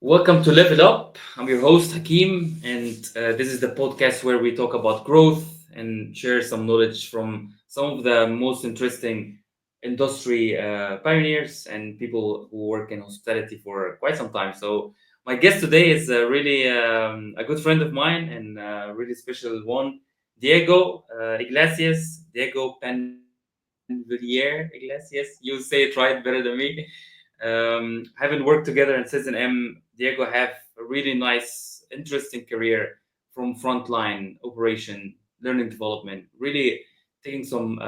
Welcome to Level Up. I'm your host Hakim, and this is the podcast where we talk about growth and share some knowledge from some of the most interesting industry pioneers and people who work in hospitality for quite some time. So, my guest today is really a good friend of mine and a really special one, Diego Iglesias. Diego Peñalver Iglesias. You say it right better than me. Having worked together in Citizen M, Diego have a really nice, interesting career from frontline operation, learning development, really taking some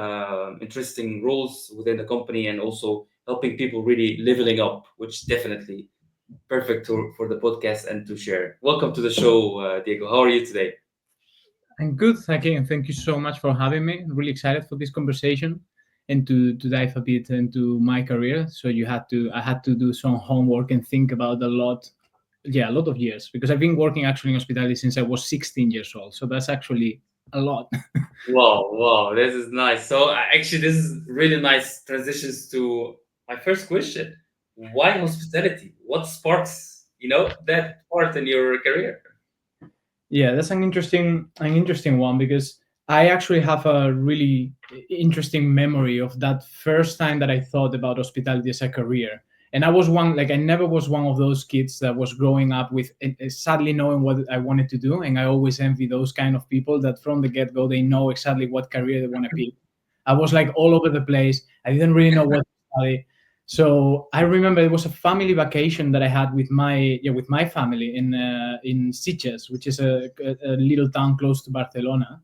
interesting roles within the company and also helping people really leveling up, which definitely perfect for the podcast and to share. Welcome to the show, Diego. How are you today? I'm good, Hakim. Thank you so much for having me. I'm really excited for this conversation and to dive a bit into my career. So I had to do some homework and think about a lot of years because I've been working actually in hospitality since I was 16 years old. So that's actually a lot. Wow, wow, this is nice. So actually, this is really nice transitions to my first question. Why hospitality? What sparks, that part in your career? Yeah, that's an interesting one because I actually have a really interesting memory of that first time that I thought about hospitality as a career. And I was one like I never was one of those kids that was growing up with sadly knowing what I wanted to do, and I always envy those kind of people that from the get go they know exactly what career they want to pick. I was like all over the place. I didn't really know what to study. So I remember it was a family vacation that I had with my family in Sitges, which is a little town close to Barcelona.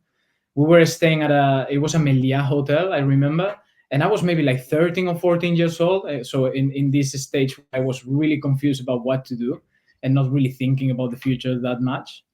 We were staying at it was a Meliá hotel, I remember, and I was maybe like 13 or 14 years old. So in this stage, I was really confused about what to do and not really thinking about the future that much.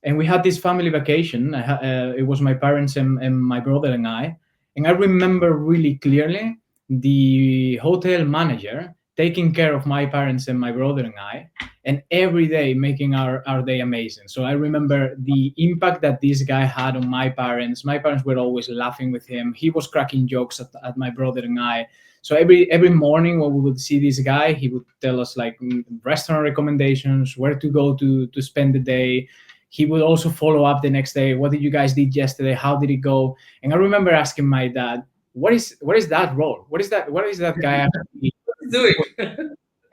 And we had this family vacation. It was my parents and my brother and I. And I remember really clearly the hotel manager taking care of my parents and my brother and I, and every day making our day amazing. So I remember the impact that this guy had on my parents. My parents were always laughing with him. He was cracking jokes at my brother and I. So every morning when we would see this guy, he would tell us like restaurant recommendations, where to go to spend the day. He would also follow up the next day. What did you guys did yesterday? How did it go? And I remember asking my dad, what is that role? What is that guy actually? Let's do it.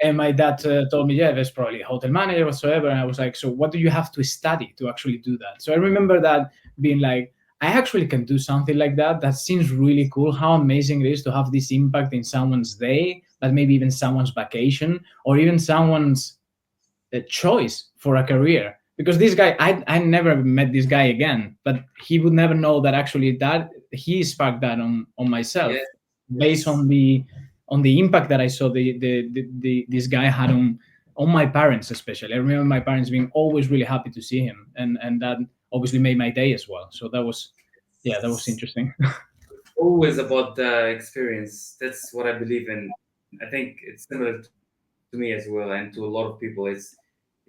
And my dad told me, yeah, there's probably a hotel manager whatsoever. And I was like, so what do you have to study to actually do that? So I remember that being like, I actually can do something like that. That seems really cool. How amazing it is to have this impact in someone's day, but maybe even someone's vacation or even someone's choice for a career. Because this guy, I never met this guy again, but he would never know that actually that he sparked that on myself Yes, based yes. on the impact that I saw this guy had on my parents especially. I remember my parents being always really happy to see him, and that obviously made my day as well. So that was It's interesting. always about the experience. That's what I believe in. I think it's similar to me as well and to a lot of people. Is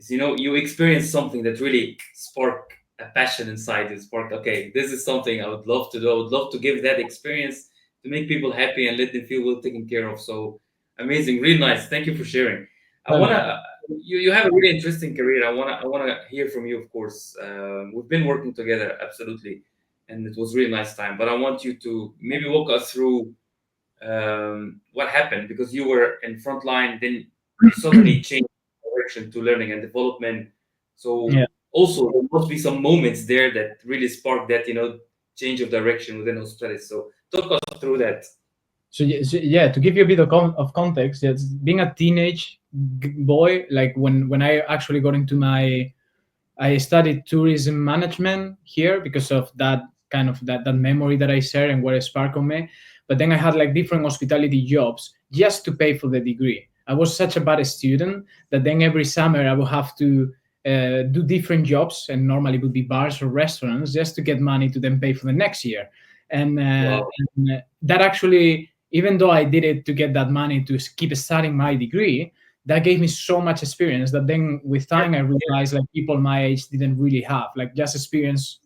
you experience something that really spark a passion inside you. Spark, okay, this is something I would love to do. I would love to give that experience to make people happy and let them feel well taken care of. So amazing, really nice. Thank you for sharing. I No, no. wanna you have a really interesting career. I wanna hear from you, of course. We've been working together, absolutely, and it was really nice time. But I want you to maybe walk us through what happened because you were in front line, then you suddenly changed direction to learning and development. So Yeah. also there must be some moments there that really sparked that change of direction within hospitality. So talk us through that. So, to give you a bit of context, yes, being a teenage boy, like when I actually got into I studied tourism management here because of that kind of that memory that I share and what it sparked on me. But then I had like different hospitality jobs just to pay for the degree. I was such a bad student that then every summer I would have to do different jobs, and normally it would be bars or restaurants, just to get money to then pay for the next year. And, Wow. that actually, even though I did it to get that money to keep studying my degree, that gave me so much experience that then with Yeah. time I realized like people my age didn't really have, like just experience,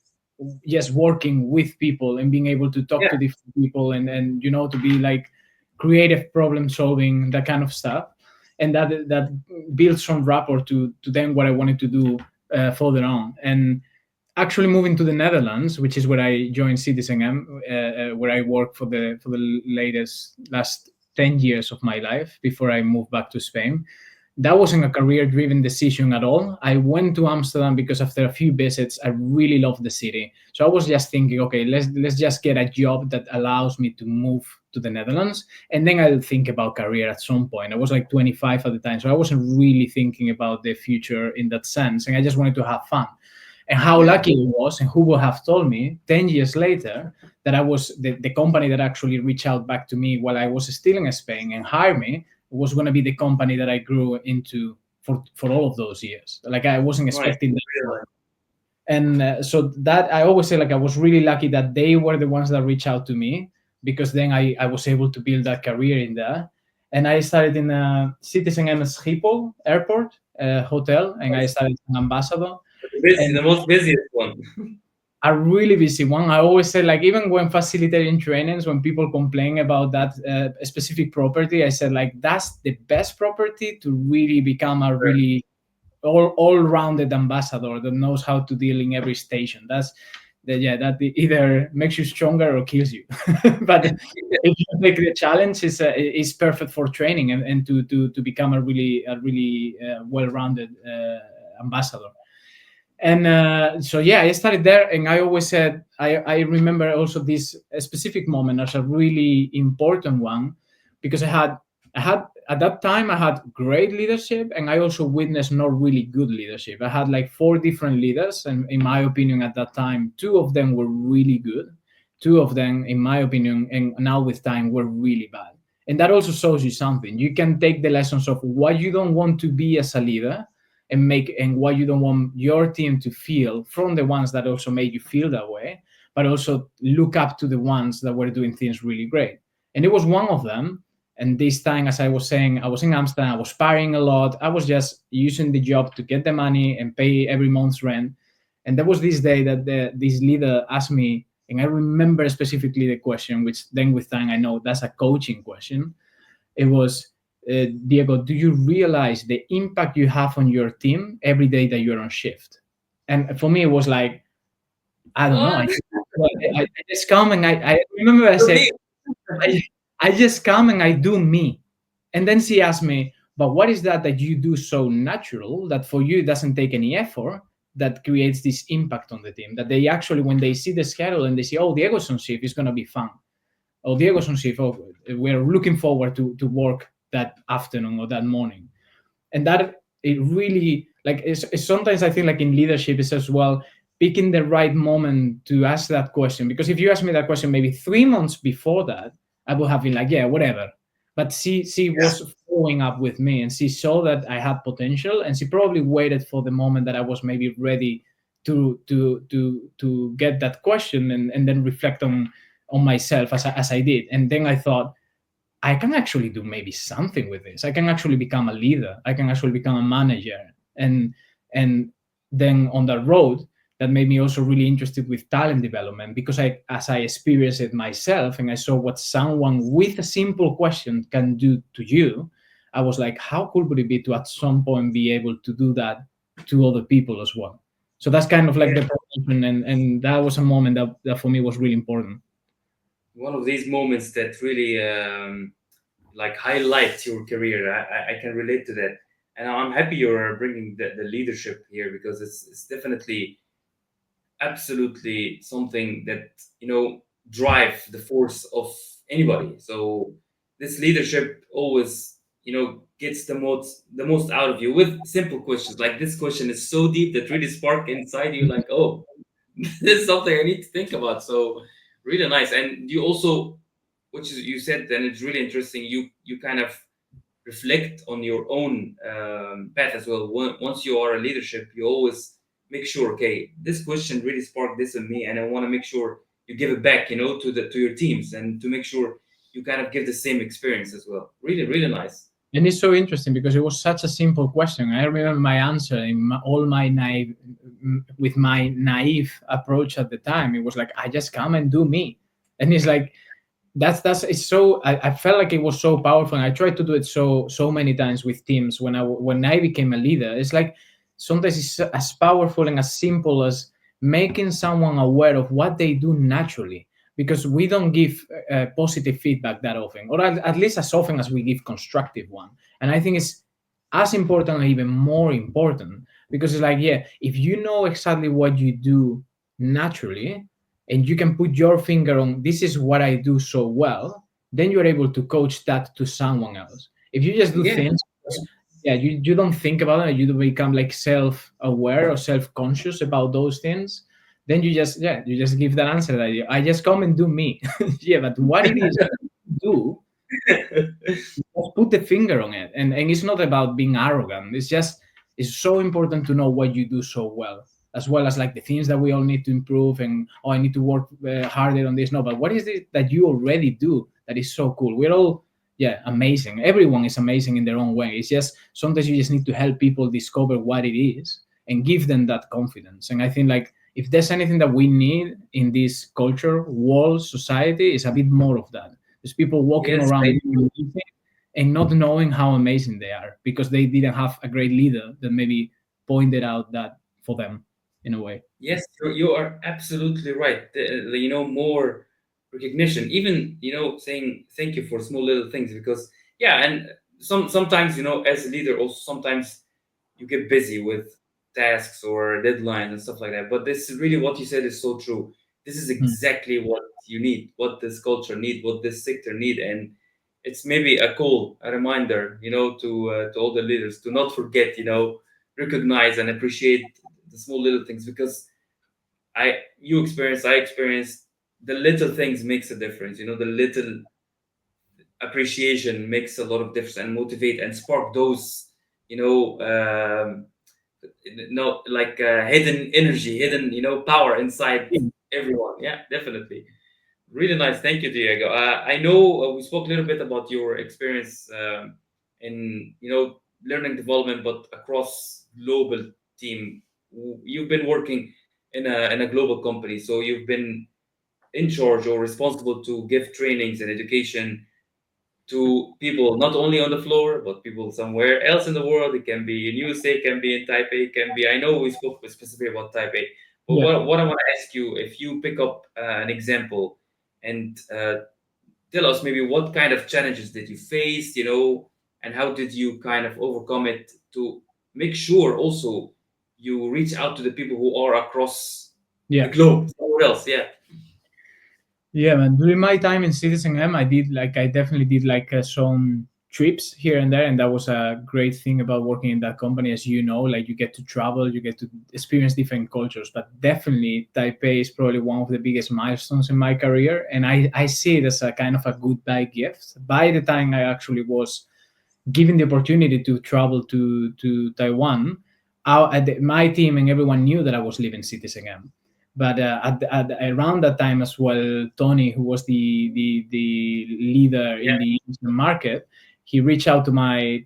just working with people and being able to talk Yeah. to different people and to be like creative problem solving, that kind of stuff. and that built some rapport to then what I wanted to do further on. And actually moving to the Netherlands, which is where I joined Citizen M, where I worked for the last 10 years of my life before I moved back to Spain. That wasn't a career-driven decision at all. I went to Amsterdam because after a few visits, I really loved the city. So I was just thinking, okay, let's just get a job that allows me to move to the Netherlands, and then I'll think about career at some point. I was like 25 at the time, so I wasn't really thinking about the future in that sense, and I just wanted to have fun. And how Yeah. lucky it was, and who would have told me 10 years later that I was the company that actually reached out back to me while I was still in Spain and hired me was going to be the company that I grew into for all of those years. Like I wasn't Nice. expecting that. Really And so that I always say, like, I was really lucky that they were the ones that reached out to me, because then I was able to build that career in there. And I started in a Citizen M Schiphol airport hotel, and I nice. started as an ambassador. Busy, And the most busiest one. a really busy one. I always say, like, even when facilitating trainings, when people complain about that specific property, I said, like, that's the best property to really become a Sure. really all-rounded ambassador that knows how to deal in every station. That's that either makes you stronger or kills you. But if you take the challenge, is perfect for training and to become a really well-rounded ambassador. And so yeah, I started there, and I always said I remember also this specific moment as a really important one, because I had at that time I had great leadership, and I also witnessed not really good leadership. I had like 4 different leaders, and in my opinion at that time, 2 of them were really good, 2 of them, in my opinion, and now with time, were really bad. And that also shows you something. You can take the lessons of what you don't want to be as a leader, and what you don't want your team to feel from the ones that also made you feel that way, but also look up to the ones that were doing things really great. And it was one of them. And this time, as I was saying, I was in Amsterdam, I was partying a lot, I was just using the job to get the money and pay every month's rent. And there was this day that this leader asked me, and I remember specifically the question, which then with time I know that's a coaching question. It was, Diego, do you realize the impact you have on your team every day that you're on shift? And for me, it was like, I don't know. What? I just come and I remember I So said, deep. I, I just come and I do me. And then she asked me, but what is that you do so natural that for you it doesn't take any effort, that creates this impact on the team? That they actually, when they see the schedule and they see, oh, Diego's on shift, it's going to be fun. Oh, Diego's on shift, oh, we're looking forward to work that afternoon or that morning. And that, it really, like, it's sometimes I think, like, in leadership is as well picking the right moment to ask that question. Because if you ask me that question maybe 3 months before that, I would have been like, yeah, whatever. But she Yeah. was following up with me, and she saw that I had potential, and she probably waited for the moment that I was maybe ready to get that question, and then reflect on myself as I did. And then I thought, I can actually do maybe something with this. I can actually become a leader. I can actually become a manager. And then on that road, that made me also really interested with talent development, because as I experienced it myself and I saw what someone with a simple question can do to you, I was like, how cool would it be to at some point be able to do that to other people as well? So that's kind of like Yeah. the progression, and that was a moment that for me was really important. One of these moments that really like highlights your career. I can relate to that, and I'm happy you're bringing the leadership here, because it's definitely absolutely something that drive the force of anybody. So this leadership always gets the most out of you with simple questions. Like this question is so deep that really spark inside you, like, oh, this is something I need to think about. So really nice. And you also, which is you said, then it's really interesting. You kind of reflect on your own path as well. Once you are a leadership, you always make sure, okay, this question really sparked this in me, and I want to make sure you give it back, to your teams, and to make sure you kind of give the same experience as well. Really, really nice. And it's so interesting because it was such a simple question. I remember my answer all my naive, with my naive approach at the time. It was like, I just come and do me. And it's like, that's it's so I felt like it was so powerful, and I tried to do it so many times with teams when I became a leader. It's like sometimes it's as powerful and as simple as making someone aware of what they do naturally, because we don't give positive feedback that often, or at least as often as we give constructive one. And I think it's as important or even more important, because it's like, yeah, if you know exactly what you do naturally, and you can put your finger on this is what I do so well, then you're able to coach that to someone else. If you just do Yeah. things because, yeah, you don't think about it, you don't become like self-aware or self-conscious about those things, then you just give that answer that I just come and do me. Yeah, but what it is you do, just put the finger on it. And it's not about being arrogant. It's just it's so important to know what you do so well as like the things that we all need to improve, and oh, I need to work harder on this. No, but what is it that you already do that is so cool? We're all, yeah, amazing. Everyone is amazing in their own way. It's just sometimes you just need to help people discover what it is and give them that confidence. And I think like if there's anything that we need in this culture, world, society, is a bit more of that. There's people walking Yes, I around do. and not knowing how amazing they are because they didn't have a great leader that maybe pointed out that for them in a way. Yes, you are absolutely right. More recognition, even saying thank you for small little things, because yeah, and sometimes as a leader also sometimes you get busy with tasks or deadlines and stuff like that. But this is really what you said is so true. This is Mm. exactly what you need, what this culture need, what this sector need, and it's maybe a call, a reminder, to all the leaders to not forget, recognize and appreciate the small little things, because I experienced the little things makes a difference. The little appreciation makes a lot of difference and motivate and spark those, you know, um, no, like hidden energy, hidden, power inside Yeah. everyone. Yeah, definitely. Really nice. Thank you, Diego. I know we spoke a little bit about your experience in, learning development, but across global team. You've been working in a global company, so you've been in charge or responsible to give trainings and education to people not only on the floor but people somewhere else in the world. It can be in USA, it can be in Taipei, it can be. I know we spoke specifically about Taipei, but Yeah. what I want to ask you, if you pick up an example and tell us maybe what kind of challenges did you face, and how did you kind of overcome it to make sure also you reach out to the people who are across the Yeah. globe somewhere else. Yeah. Yeah, man. During my time in Citizen M, I definitely did like some trips here and there, and that was a great thing about working in that company. As you know, like you get to travel, you get to experience different cultures. But definitely, Taipei is probably one of the biggest milestones in my career, and I see it as a kind of a goodbye gift. By the time I actually was given the opportunity to travel to Taiwan, my team and everyone knew that I was leaving Citizen M. But around that time as well, Tony, who was the leader Yeah. in the Asian market, he reached out to my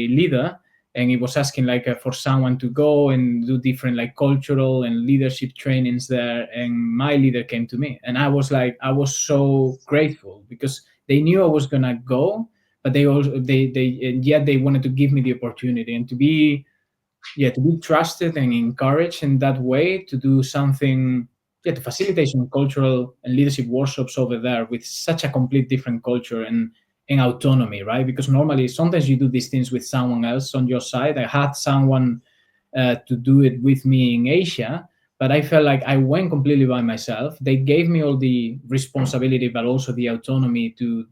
leader, and he was asking like for someone to go and do different like cultural and leadership trainings there. And my leader came to me, and I was so grateful because they knew I was gonna go, but they also they and yet they wanted to give me the opportunity and to be, yeah, to be trusted and encouraged in that way to do something, yeah, to facilitate some cultural and leadership workshops over there with such a complete different culture and autonomy, right? Because normally sometimes you do these things with someone else on your side. I had someone to do it with me in Asia, but I felt like I went completely by myself. They gave me all the responsibility but also the autonomy to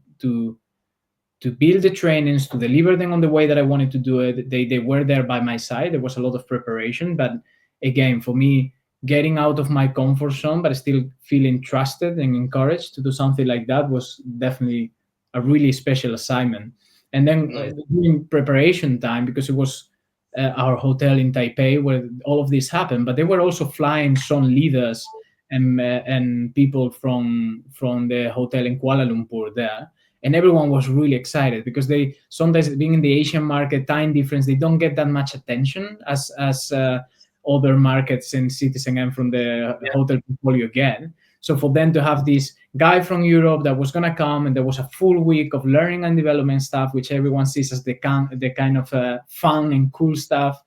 build the trainings, to deliver them on the way that I wanted to do it. They were there by my side. There was a lot of preparation, but again, for me, getting out of my comfort zone, but still feeling trusted and encouraged to do something like that was definitely a really special assignment. And then Mm. during preparation time, because it was our hotel in Taipei where all of this happened, but they were also flying some leaders and people from the hotel in Kuala Lumpur there, and everyone was really excited because they sometimes being in the Asian market, time difference, they don't get that much attention as other markets in Citizen and from the Yeah. hotel portfolio get. So for them to have this guy from Europe that was gonna come, and there was a full week of learning and development stuff, which everyone sees as the kind of fun and cool stuff.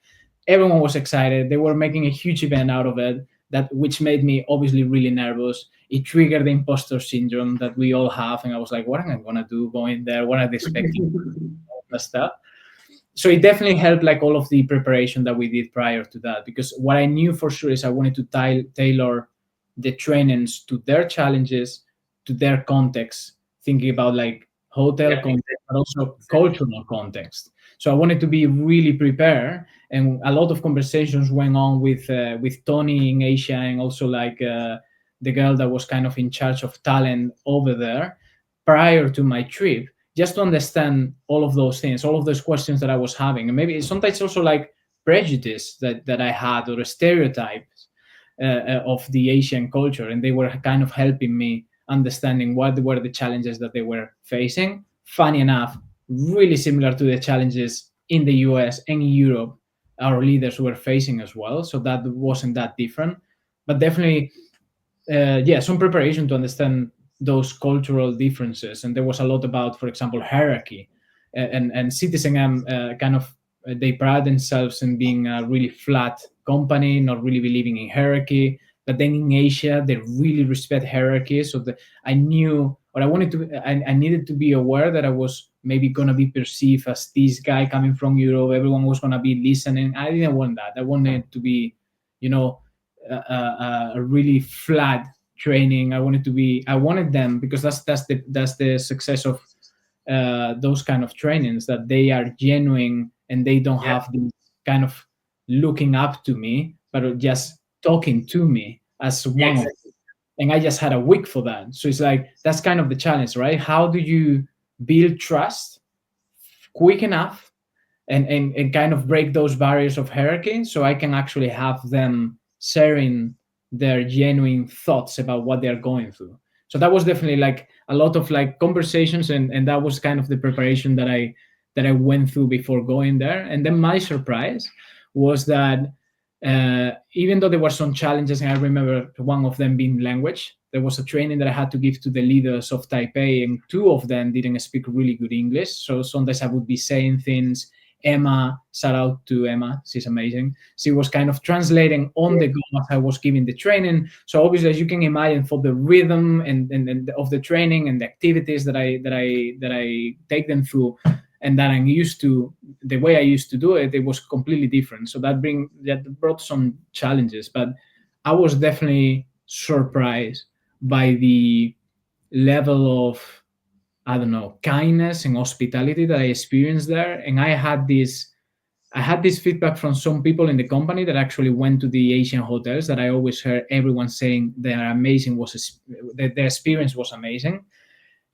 Everyone was excited. They were making a huge event out of it, that which made me obviously really nervous. It triggered the imposter syndrome that we all have, and I was like, "What am I gonna do going there? What are they expecting?" All that stuff. So it definitely helped, like all of the preparation that we did prior to that, because what I knew for sure is I wanted to tailor the trainings to their challenges, to their context, thinking about like hotel Yeah, context but also exactly. cultural context. So I wanted to be really prepared, and a lot of conversations went on with Tony in Asia, and also like the girl that was kind of in charge of talent over there prior to my trip, just to understand all of those things, all of those questions that I was having, and maybe sometimes also like prejudice that I had, or stereotypes of the Asian culture, and they were kind of helping me understanding what were the challenges that they were facing. Funny enough, really similar to the challenges in the US and in Europe, our leaders were facing as well. So that wasn't that different, but definitely yeah, some preparation to understand those cultural differences. And there was a lot about, for example, hierarchy, and Citizen M kind of they pride themselves in being a really flat company, not really believing in hierarchy. But then in Asia, they really respect hierarchy. So I knew, or I wanted to, I needed to be aware that I was maybe gonna be perceived as this guy coming from Europe. Everyone was gonna be listening. I didn't want that. I wanted to be, you know, a really flat training. I wanted them, because that's the success of those kind of trainings, that they are genuine and they don't Yeah, have this kind of looking up to me, but are just talking to me as yeah, one of. exactly. And I just had a week for that. So it's like that's kind of the challenge, right? How do you build trust quick enough, and kind of break those barriers of hierarchy, so I can actually have them sharing their genuine thoughts about what they're going through. So that was definitely like a lot of like conversations, and that was kind of the preparation that I went through before going there. And then my surprise was that even though there were some challenges, and I remember one of them being language, there was a training that I had to give to the leaders of Taipei, and two of them didn't speak really good English. So sometimes I would be saying things. Emma, shout out to Emma, she's amazing. She was kind of translating on the go as I was giving the training. So obviously, as you can imagine, for the rhythm and of the training and the activities that I take them through, and that I'm used to, the way I used to do it, it was completely different. So that brought some challenges, but I was definitely surprised by the level of, I don't know, kindness and hospitality that I experienced there. And I had this feedback from some people in the company that actually went to the Asian hotels, that I always heard everyone saying that their experience was amazing.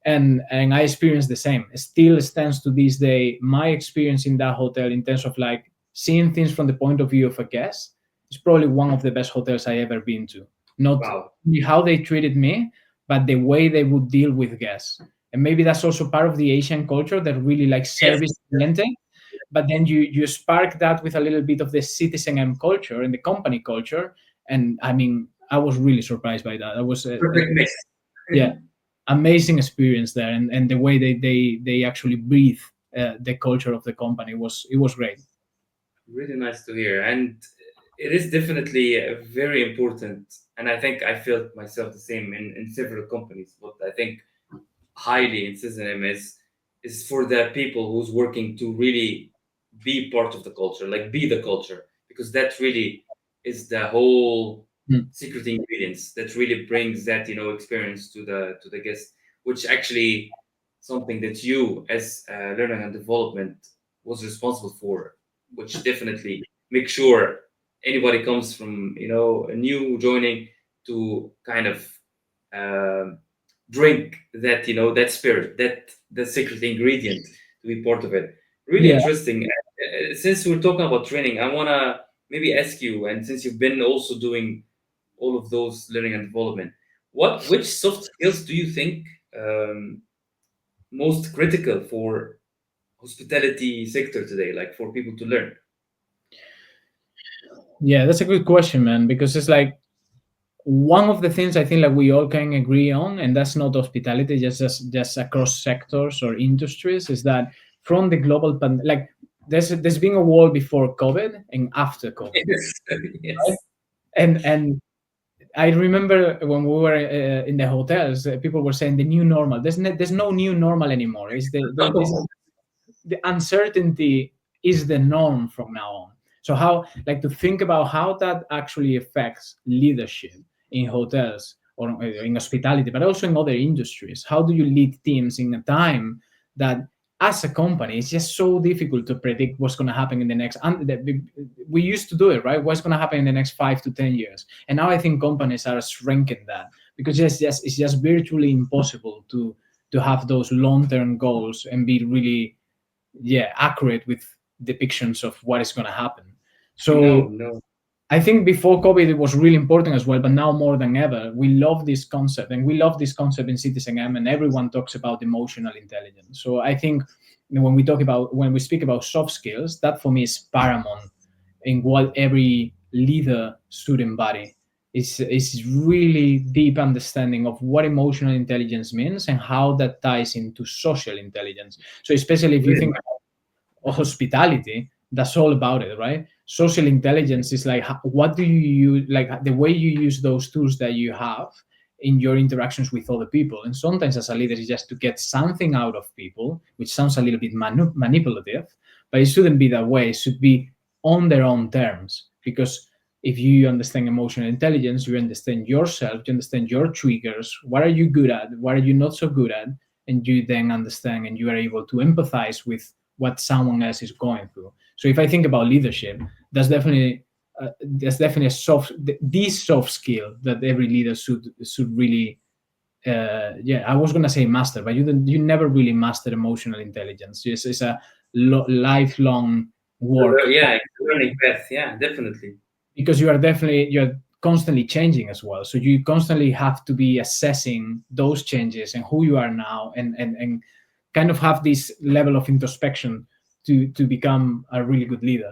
And I experienced the same. It still stands to this day. My experience in that hotel, in terms of like seeing things from the point of view of a guest, is probably one of the best hotels I ever been to. Not Wow. only how they treated me, but the way they would deal with guests. And maybe that's also part of the Asian culture, that really like Yes. service oriented. But then you spark that with a little bit of the citizen M culture and the company culture. And I mean, I was really surprised by that. I was Perfect mix. yeah, amazing experience there, and the way they actually breathe the culture of the company was great. Really nice to hear. And it is definitely very important. And I think I felt myself the same in several companies. What I think highly in System is for the people who's working to really be part of the culture, like be the culture, because that really is the whole Mm. secret ingredients that really brings that experience to the guest, which actually something that you as learning and development was responsible for, which definitely make sure anybody comes from a new joining to kind of um drink that that spirit, that the secret ingredient to be part of it. Really Yeah, interesting. Since we're talking about training, I want to maybe ask you, and since you've been also doing all of those learning and development, which soft skills do you think most critical for hospitality sector today, like for people to learn? yeah, that's a good question, man, because it's like one of the things I think like we all can agree on, and that's not hospitality, just across sectors or industries, is that from the global like there's been a war before COVID and after COVID, Yes, right? yes. And I remember when we were in the hotels, people were saying the new normal. There's no new normal anymore. It's this the uncertainty is the norm from now on. So how like to think about how that actually affects leadership in hotels or in hospitality, but also in other industries. How do you lead teams in a time that as a company it's just so difficult to predict what's going to happen in the next we used to do it, right? What's going to happen in the next 5 to 10 years, and now I think companies are shrinking that because it's just virtually impossible to have those long-term goals and be really accurate with depictions of what is going to happen. No, So no. I think before COVID it was really important as well, but now more than ever we love this concept, and we love this concept in Citizen M, and everyone talks about emotional intelligence. So I think when we speak about soft skills, that for me is paramount in what every leader should embody. Is really deep understanding of what emotional intelligence means and how that ties into social intelligence. So especially if you Really? think hospitality, that's all about it, right? Social intelligence is like what do you use, like the way you use those tools that you have in your interactions with other people. And sometimes as a leader it's just to get something out of people, which sounds a little bit manipulative, but it shouldn't be that way. It should be on their own terms, because if you understand emotional intelligence, you understand yourself, you understand your triggers, what are you good at, what are you not so good at, and you then understand and you are able to empathize with what someone else is going through. So if I think about leadership, that's definitely a this soft skill that every leader should really I was gonna say master, but you never really master emotional intelligence. It's a lifelong work, Yeah, it's a learning path. Yeah, definitely. because you're constantly changing as well, so you constantly have to be assessing those changes and who you are now, and kind of have this level of introspection to become a really good leader.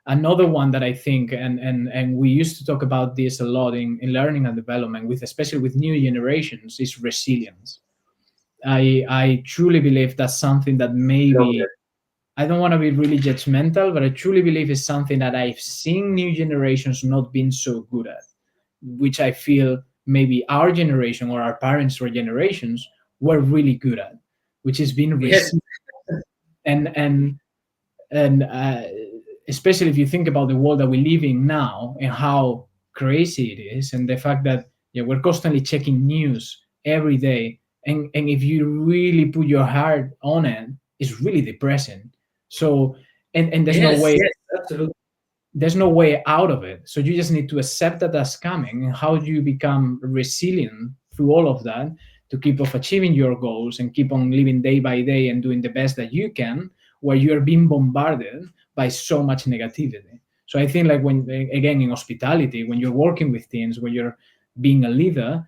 Another one that I think, and we used to talk about this a lot in learning and development, with especially with new generations, is resilience. I truly believe that's something that Love maybe, that. I don't want to be really judgmental, but I truly believe it's something that I've seen new generations not being so good at, which I feel maybe our generation or our parents or generations were really good at, which is being Yes, resilient. And especially if you think about the world that we live in now and how crazy it is, and the fact that we're constantly checking news every day, and if you really put your heart on it, it's really depressing. So and yes, yes, absolutely. there's no way out of it. So you just need to accept that that's coming. And how do you become resilient through all of that to keep of achieving your goals and keep on living day by day and doing the best that you can, where you're being bombarded by so much negativity. So I think like when again in hospitality, when you're working with teams, when you're being a leader,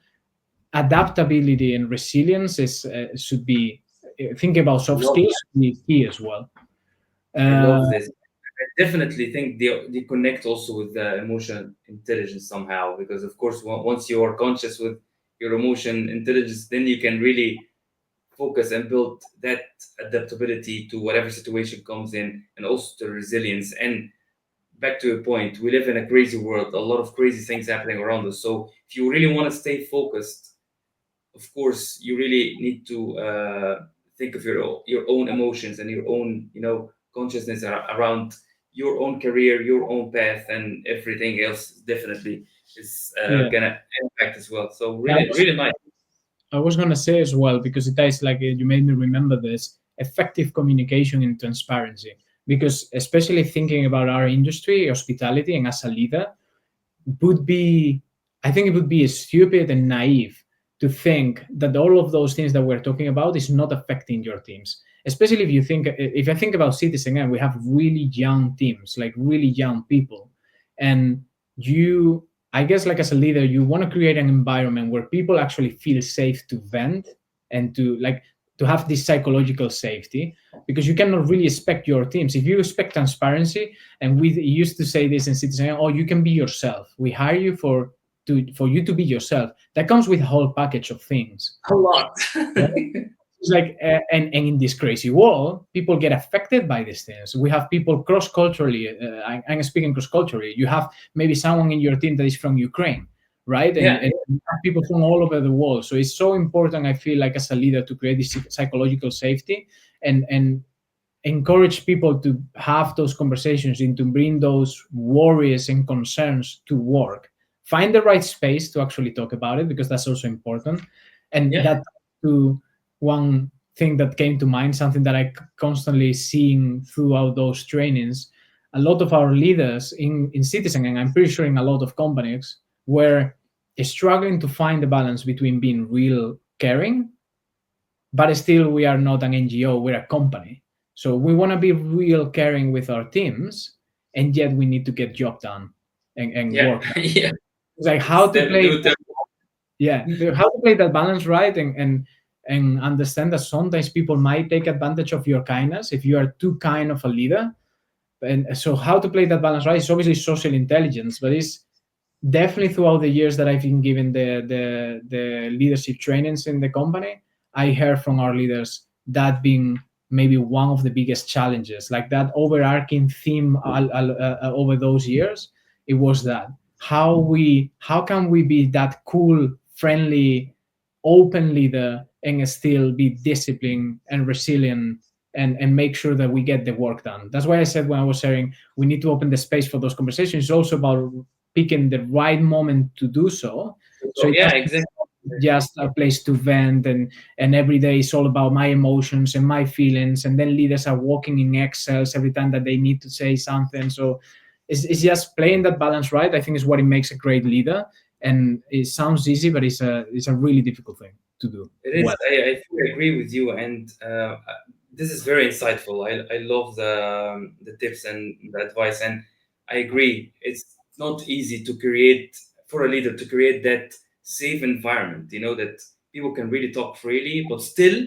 adaptability and resilience is should be think about I soft love skills that. should be key as well. I Uh, love this. I definitely think they connect also with the emotional intelligence somehow, because of course once you are conscious with your emotion intelligence, then you can really focus and build that adaptability to whatever situation comes in, and also the resilience. And back to your point, we live in a crazy world, a lot of crazy things happening around us. So if you really want to stay focused, of course you really need to think of your own emotions and your own consciousness around your own career, your own path, and everything else definitely is yeah. gonna impact as well. So Yeah, really, really nice. I was gonna say as well, because it is like you made me remember this effective communication and transparency. Because especially thinking about our industry, hospitality, and as a leader, would be, I think it would be stupid and naive to think that all of those things that we're talking about is not affecting your teams. Especially if I think about Citizen, and we have really young teams, like really young people, and you, I guess, like as a leader, you want to create an environment where people actually feel safe to vent and to have this psychological safety, because you cannot really expect your teams. If you expect transparency, and we used to say this in Citizen, oh, you can be yourself. We hire you for for you to be yourself, that comes with a whole package of things. A lot. It's like, and in this crazy world, people get affected by these things. We have people cross-culturally. I'm speaking cross-culturally. You have maybe someone in your team that is from Ukraine, right? Yeah. And you have people from all over the world. So it's so important, I feel like, as a leader, to create this psychological safety and encourage people to have those conversations and to bring those worries and concerns to work. Find the right space to actually talk about it, because that's also important. And Yeah. that to one thing that came to mind, something that I constantly seeing throughout those trainings. A lot of our leaders in Citizen, and I'm pretty sure in a lot of companies, were struggling to find the balance between being real caring, but still we are not an NGO, we're a company. So we want to be real caring with our teams, and yet we need to get job done and Yeah. work. Yeah. It's like how to play, Do tell. yeah, how to play that balance right, and understand that sometimes people might take advantage of your kindness if you are too kind of a leader. And so how to play that balance right is obviously social intelligence, but it's definitely throughout the years that I've been given the leadership trainings in the company, I heard from our leaders that being maybe one of the biggest challenges, like that overarching theme over those years. It was that how can we be that cool, friendly, open leader and still be disciplined and resilient, and make sure that we get the work done. That's why I said when I was sharing, we need to open the space for those conversations. It's also about picking the right moment to do so. So So it yeah, doesn't exactly. just a place to vent, and every day is all about my emotions and my feelings, and then leaders are walking in excels every time that they need to say something. So it's just playing that balance right, I think, is what it makes a great leader. And it sounds easy, but it's a really difficult thing to do It is. well. I fully agree with you, and this is very insightful. I love the tips and the advice, and I agree. It's not easy to create for a leader to create that safe environment. You know that people can really talk freely, but still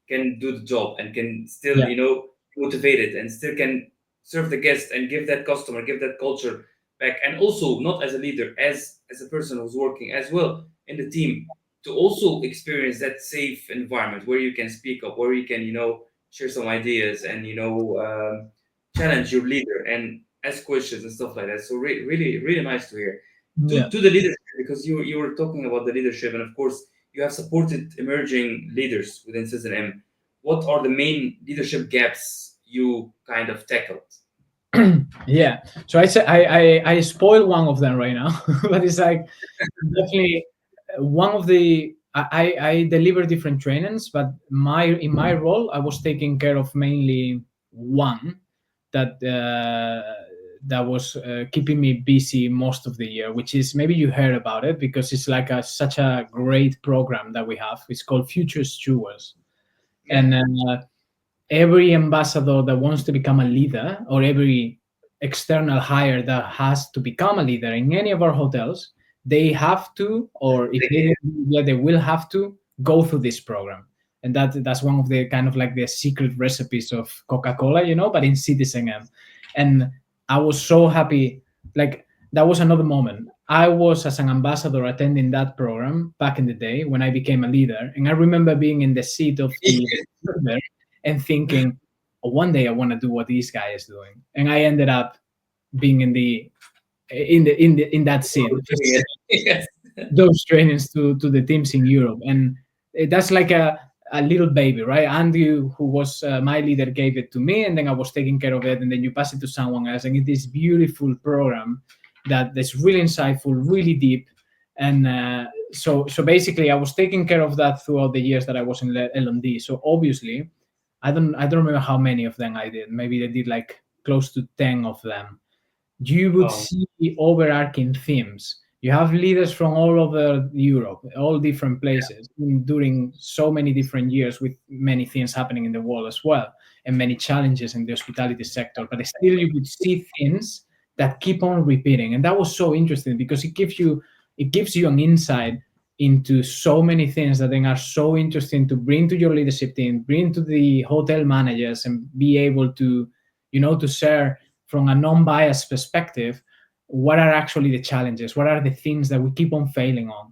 can do the job and can still Yeah. motivate it and still can serve the guest and give that customer, give that culture back, and also not as a leader, as a person who's working as well in the team to also experience that safe environment where you can speak up, where you can, share some ideas and, challenge your leader and ask questions and stuff like that. So really, really nice to hear. Yeah. To the leadership, because you were talking about the leadership, and of course you have supported emerging leaders within CSM. What are the main leadership gaps you kind of tackled? Yeah. So I said I spoiled one of them right now, but it's like definitely one of the I deliver different trainings, but in my role I was taking care of mainly one that that was keeping me busy most of the year, which is, maybe you heard about it, because it's like such a great program that we have. It's called Future Stewards. Yeah. And every ambassador that wants to become a leader, or every external hire that has to become a leader in any of our hotels, they have to, or if they don't do it yet, they will have to go through this program. And that's one of the kind of like the secret recipes of Coca-Cola, but in Citizen M. And I was so happy. Like, that was another moment. I was, as an ambassador, attending that program back in the day when I became a leader, and I remember being in the seat of the leader and thinking, oh, one day I want to do what this guy is doing. And I ended up being in that seat, Yes. those trainings to the teams in Europe. And that's like a little baby, right? Andrew, who was my leader, gave it to me, and then I was taking care of it, and then you pass it to someone else, and it is beautiful program that's really insightful, really deep. And so basically I was taking care of that throughout the years that I was in L&D. So obviously I don't remember how many of them I did. Maybe I did like close to 10 of them. You would Wow. see overarching themes. You have leaders from all over Europe, all different places, during so many different years, with many things happening in the world as well, and many challenges in the hospitality sector. But still, you would see things that keep on repeating, and that was so interesting, because it gives you an insight into so many things that then are so interesting to bring to your leadership team, bring to the hotel managers, and be able to share from a non-biased perspective what are actually the challenges, what are the things that we keep on failing on,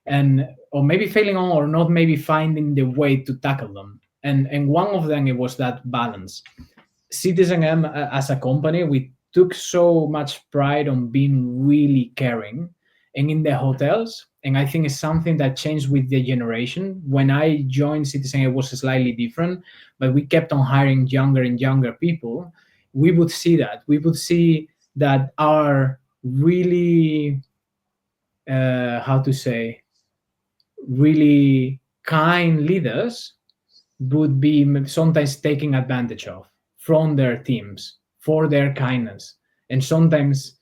and or maybe failing on, or not maybe finding the way to tackle them. And one of them, it was that balance. Citizen M, as a company, we took so much pride on being really caring, and in the hotels. And I think it's something that changed with the generation. When I joined Citizen, it was slightly different, but we kept on hiring younger and younger people. We would see that. We would see that our really, how to say, really kind leaders would be sometimes taken advantage of from their teams for their kindness. And sometimes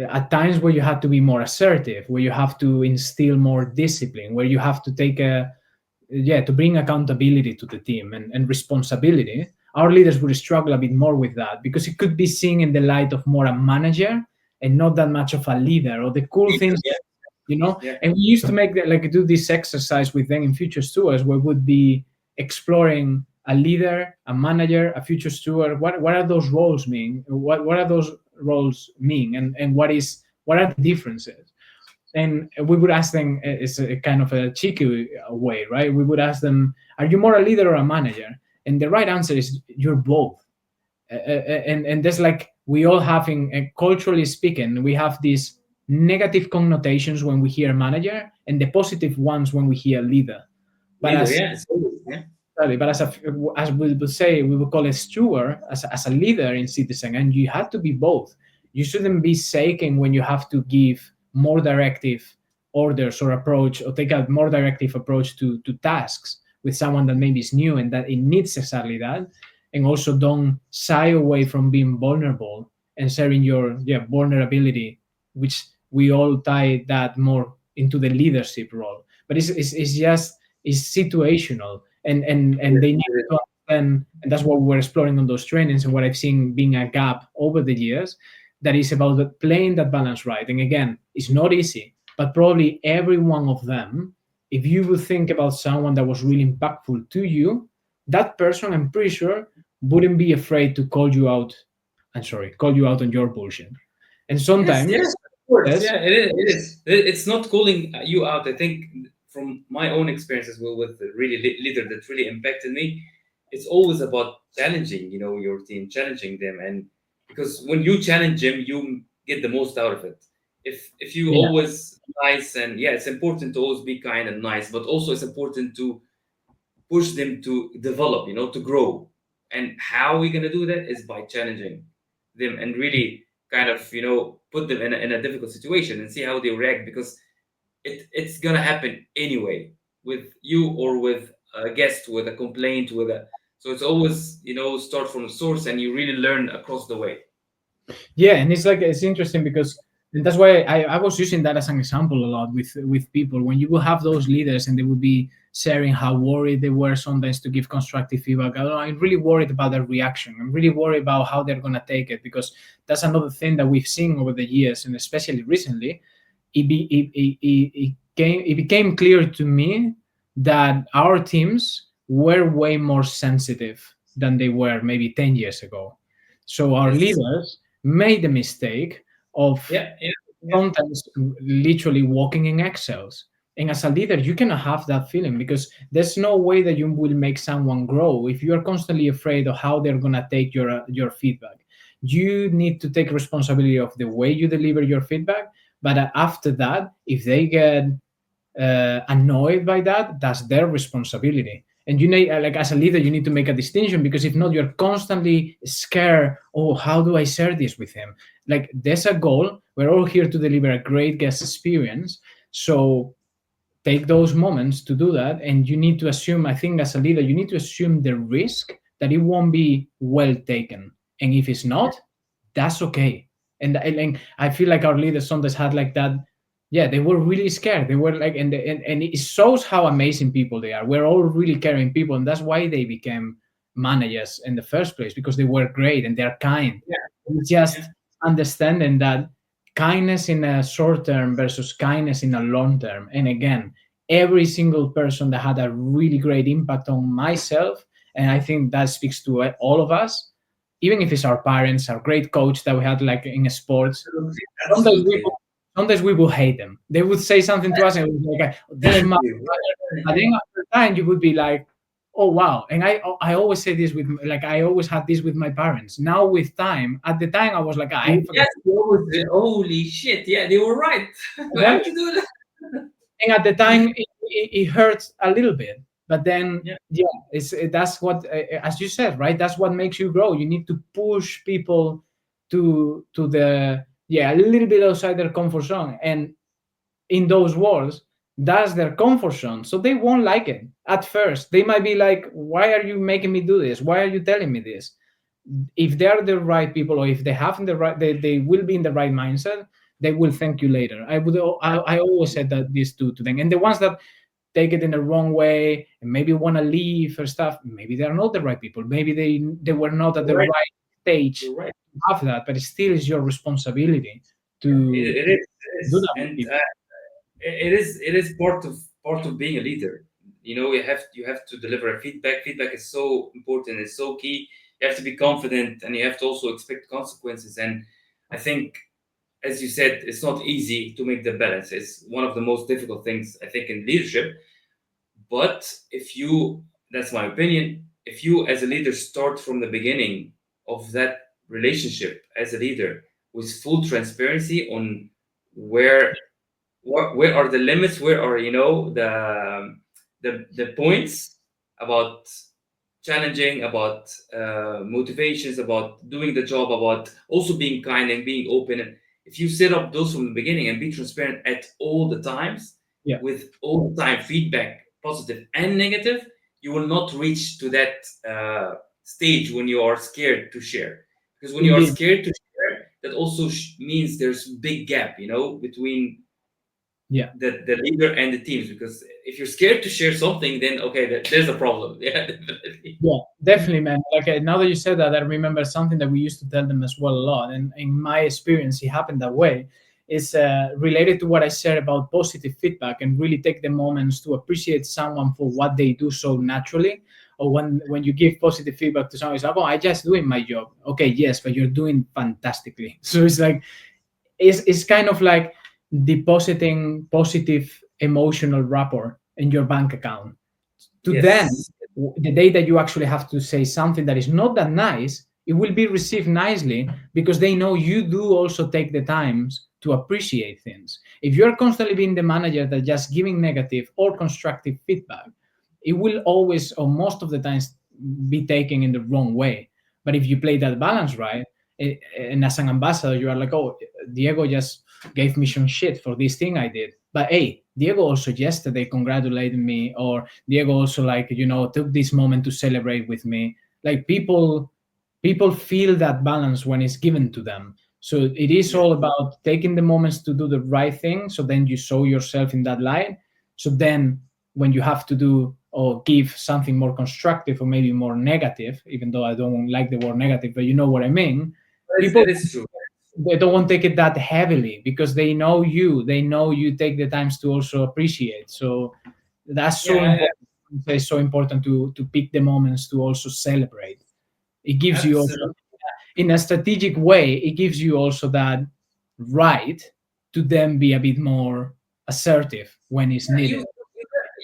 at times where you have to be more assertive, where you have to instill more discipline, where you have to take to bring accountability to the team, and responsibility, our leaders would struggle a bit more with that, because it could be seen in the light of more a manager and not that much of a leader. Or the cool things, Yeah, yeah, and we used to make that, like, do this exercise with them in future stewards, where would be exploring a leader, a manager, a future steward. What are those roles mean? What are those roles mean? And what are the differences? And we would ask them, it's a kind of a cheeky way, right? We would ask them, are you more a leader or a manager? And the right answer is, you're both. And there's, like, we all have, culturally speaking, we have these negative connotations when we hear manager, and the positive ones when we hear leader. But leader. as Yeah, it's always, yeah, Exactly. But as we would say, we would call a steward, as a leader in Citizen, and you have to be both. You shouldn't be shaken when you have to give more directive orders, or approach, or take a more directive approach to tasks with someone that maybe is new and that it needs exactly that. And also, don't shy away from being vulnerable and sharing your vulnerability, which we all tie that more into the leadership role. But it's just, it's situational, and yeah, they need to understand. And that's what we're exploring on those trainings, and what I've seen being a gap over the years, that is about playing that balance right. And again, it's not easy, but probably every one of them, if you would think about someone that was really impactful to you, that person, I'm pretty sure, wouldn't be afraid to call you out. I'm sorry, call you out on your bullshit. And yes, sometimes, yes, of course. yes, Yeah, it is. It is. It's not calling you out. I think from my own experiences with the really leader that really impacted me, it's always about challenging. Your team, challenging them, and because when you challenge them, you get the most out of it. If you yeah, always nice, and yeah, it's important to always be kind and nice, but also it's important to push them to develop, to grow. And how are we going to do that is by challenging them and really kind of, put them in a difficult situation and see how they react, because it's going to happen anyway with you or with a guest, with a complaint, with a. So it's always, start from the source and you really learn across the way. yeah. And it's like, it's interesting because, and that's why I was using that as an example a lot with people. When you will have those leaders and they would be sharing how worried they were sometimes to give constructive feedback. I'm really worried about their reaction. I'm really worried about how they're going to take it, because that's another thing that we've seen over the years, and especially recently. It became clear to me that our teams were way more sensitive than they were maybe 10 years ago. So our Yes. leaders made the mistake of Yeah, yeah, yeah. sometimes literally walking in eggshells. And as a leader, you cannot have that feeling, because there's no way that you will make someone grow if you are constantly afraid of how they're gonna take your feedback. You need to take responsibility of the way you deliver your feedback. But after that, if they get annoyed by that, that's their responsibility. And you need, like, as a leader, you need to make a distinction, because if not, you're constantly scared. Oh, how do I share this with him? Like, there's a goal. We're all here to deliver a great guest experience. So take those moments to do that, and you need to assume, I think, as a leader, you need to assume the risk that it won't be well taken. And if it's not, that's okay. And I feel like our leaders sometimes had like that. Yeah, they were really scared. They were like, and it shows how amazing people they are. We're all really caring people, and that's why they became managers in the first place, because they were great and they're kind. Yeah, It's just yeah. understanding that kindness in a short term versus kindness in a long term. And again, every single person that had a really great impact on myself, and I think that speaks to all of us, even if it's our parents, our great coach that we had like in sports, Absolutely. sometimes we Absolutely. will, sometimes we will hate them. They would say something to us and we'd be like, this Thank mother. you. But then after time, you would be like, oh wow. And I always say this with like I always had this with my parents. Now with time, at the time I was like, I forget. Yes, holy shit. Yeah, they were right. We have to do that. And at the time it hurts a little bit, but then Yeah. yeah, that's what as you said, right, that's what makes you grow. You need to push people to the yeah, a little bit outside their comfort zone, and in those worlds that's their comfort zone, so they won't like it at first. They might be like, why are you making me do this, why are you telling me this? If they're the right people, or if they have the right, they will be in the right mindset, they will thank you later. I always said that this to them. And the ones that take it in the wrong way and maybe want to leave or stuff, maybe they're not the right people, maybe they were not at You're the right. right stage You're right. to have that, but it still is your responsibility It, to it is. It do is. that with And people. it is part of being a leader. You have to deliver a feedback. Feedback is so important. It's so key. You have to be confident, and you have to also expect consequences. And I think, as you said, it's not easy to make the balance. It's one of the most difficult things, I think, in leadership. But if you, that's my opinion, if you as a leader start from the beginning of that relationship as a leader with full transparency on where where are the limits, where are the points about challenging, about motivations, about doing the job, about also being kind and being open. And if you set up those from the beginning and be transparent at all the times, Yeah, with all the time feedback, positive and negative, you will not reach to that stage when you are scared to share. Because when you are indeed. scared to share, that also means there's big gap, between Yeah. the leader and the teams. Because if you're scared to share something, then okay, there's a problem. Yeah, definitely. Yeah, definitely, man. Like now that you said that, I remember something that we used to tell them as well a lot. And in my experience, it happened that way. It's related to what I said about positive feedback, and really take the moments to appreciate someone for what they do so naturally. Or when you give positive feedback to someone, it's like, oh, I just doing my job. Okay, yes, but you're doing fantastically. So it's like it's kind of like depositing positive emotional rapport in your bank account. To them, Yes. the day that you actually have to say something that is not that nice, it will be received nicely because they know you do also take the times to appreciate things. If you're constantly being the manager that just giving negative or constructive feedback, it will always or most of the times be taken in the wrong way. But if you play that balance right, and as an ambassador, you are like, oh, Diego just gave me some shit for this thing I did. But hey, Diego also yesterday congratulated me, or Diego also like took this moment to celebrate with me. Like people feel that balance when it's given to them. So it is Yeah. all about taking the moments to do the right thing. So then you show yourself in that light. So then when you have to do or give something more constructive or maybe more negative, even though I don't like the word negative, but you know what I mean, people It is true. they don't want to take it that heavily because they know you take the times to also appreciate. So that's so Yeah, important. It's so important to pick the moments to also celebrate. It gives you also, absolutely. in a strategic way, it gives you also that right to then be a bit more assertive when it's needed.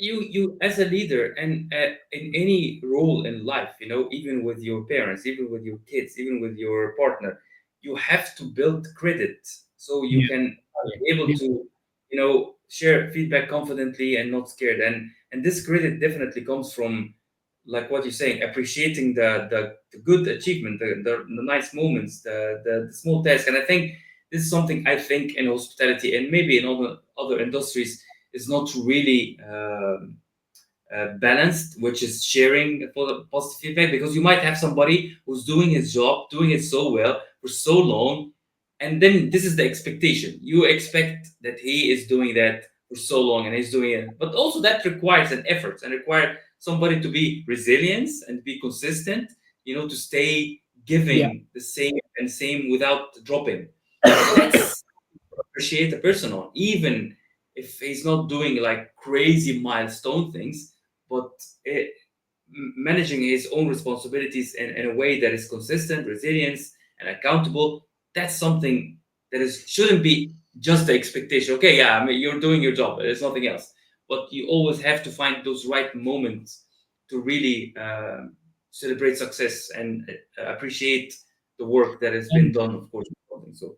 You as a leader, and in any role in life, even with your parents, even with your kids, even with your partner, you have to build credit so you Yeah. can be able to share feedback confidently and not scared. And this credit definitely comes from, like what you're saying, appreciating the good achievement, the nice moments, the small tasks. And I think this is something, I think, in hospitality and maybe in other industries is not really balanced, which is sharing for the positive feedback. Because you might have somebody who's doing his job, doing it so well for so long, and then this is the expectation. You expect that he is doing that for so long and he's doing it, but also that requires an effort and require somebody to be resilient and be consistent. To stay Yeah. giving the same and same without dropping, and that's appreciate the person on, even if he's not doing like crazy milestone things. But managing his own responsibilities in a way that is consistent, resilient, and accountable. That's something that is shouldn't be just the expectation. Okay, yeah, I mean, you're doing your job. There's nothing else. But you always have to find those right moments to really celebrate success and appreciate the work that has been And done. Of course, so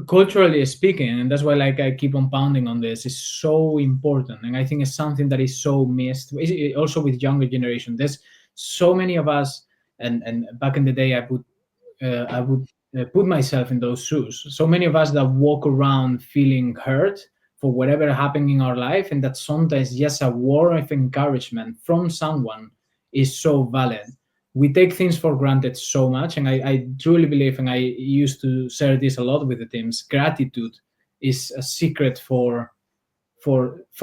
culturally speaking, and that's why like I keep on pounding on this, is so important, and I think it's something that is so missed also with younger generation. There's so many of us, and back in the day I would put myself in those shoes. So many of us that walk around feeling hurt for whatever happened in our life, and that sometimes just a word of encouragement from someone is so valid. We take things for granted so much, and I truly believe, and I used to share this a lot with the teams. Gratitude is a secret for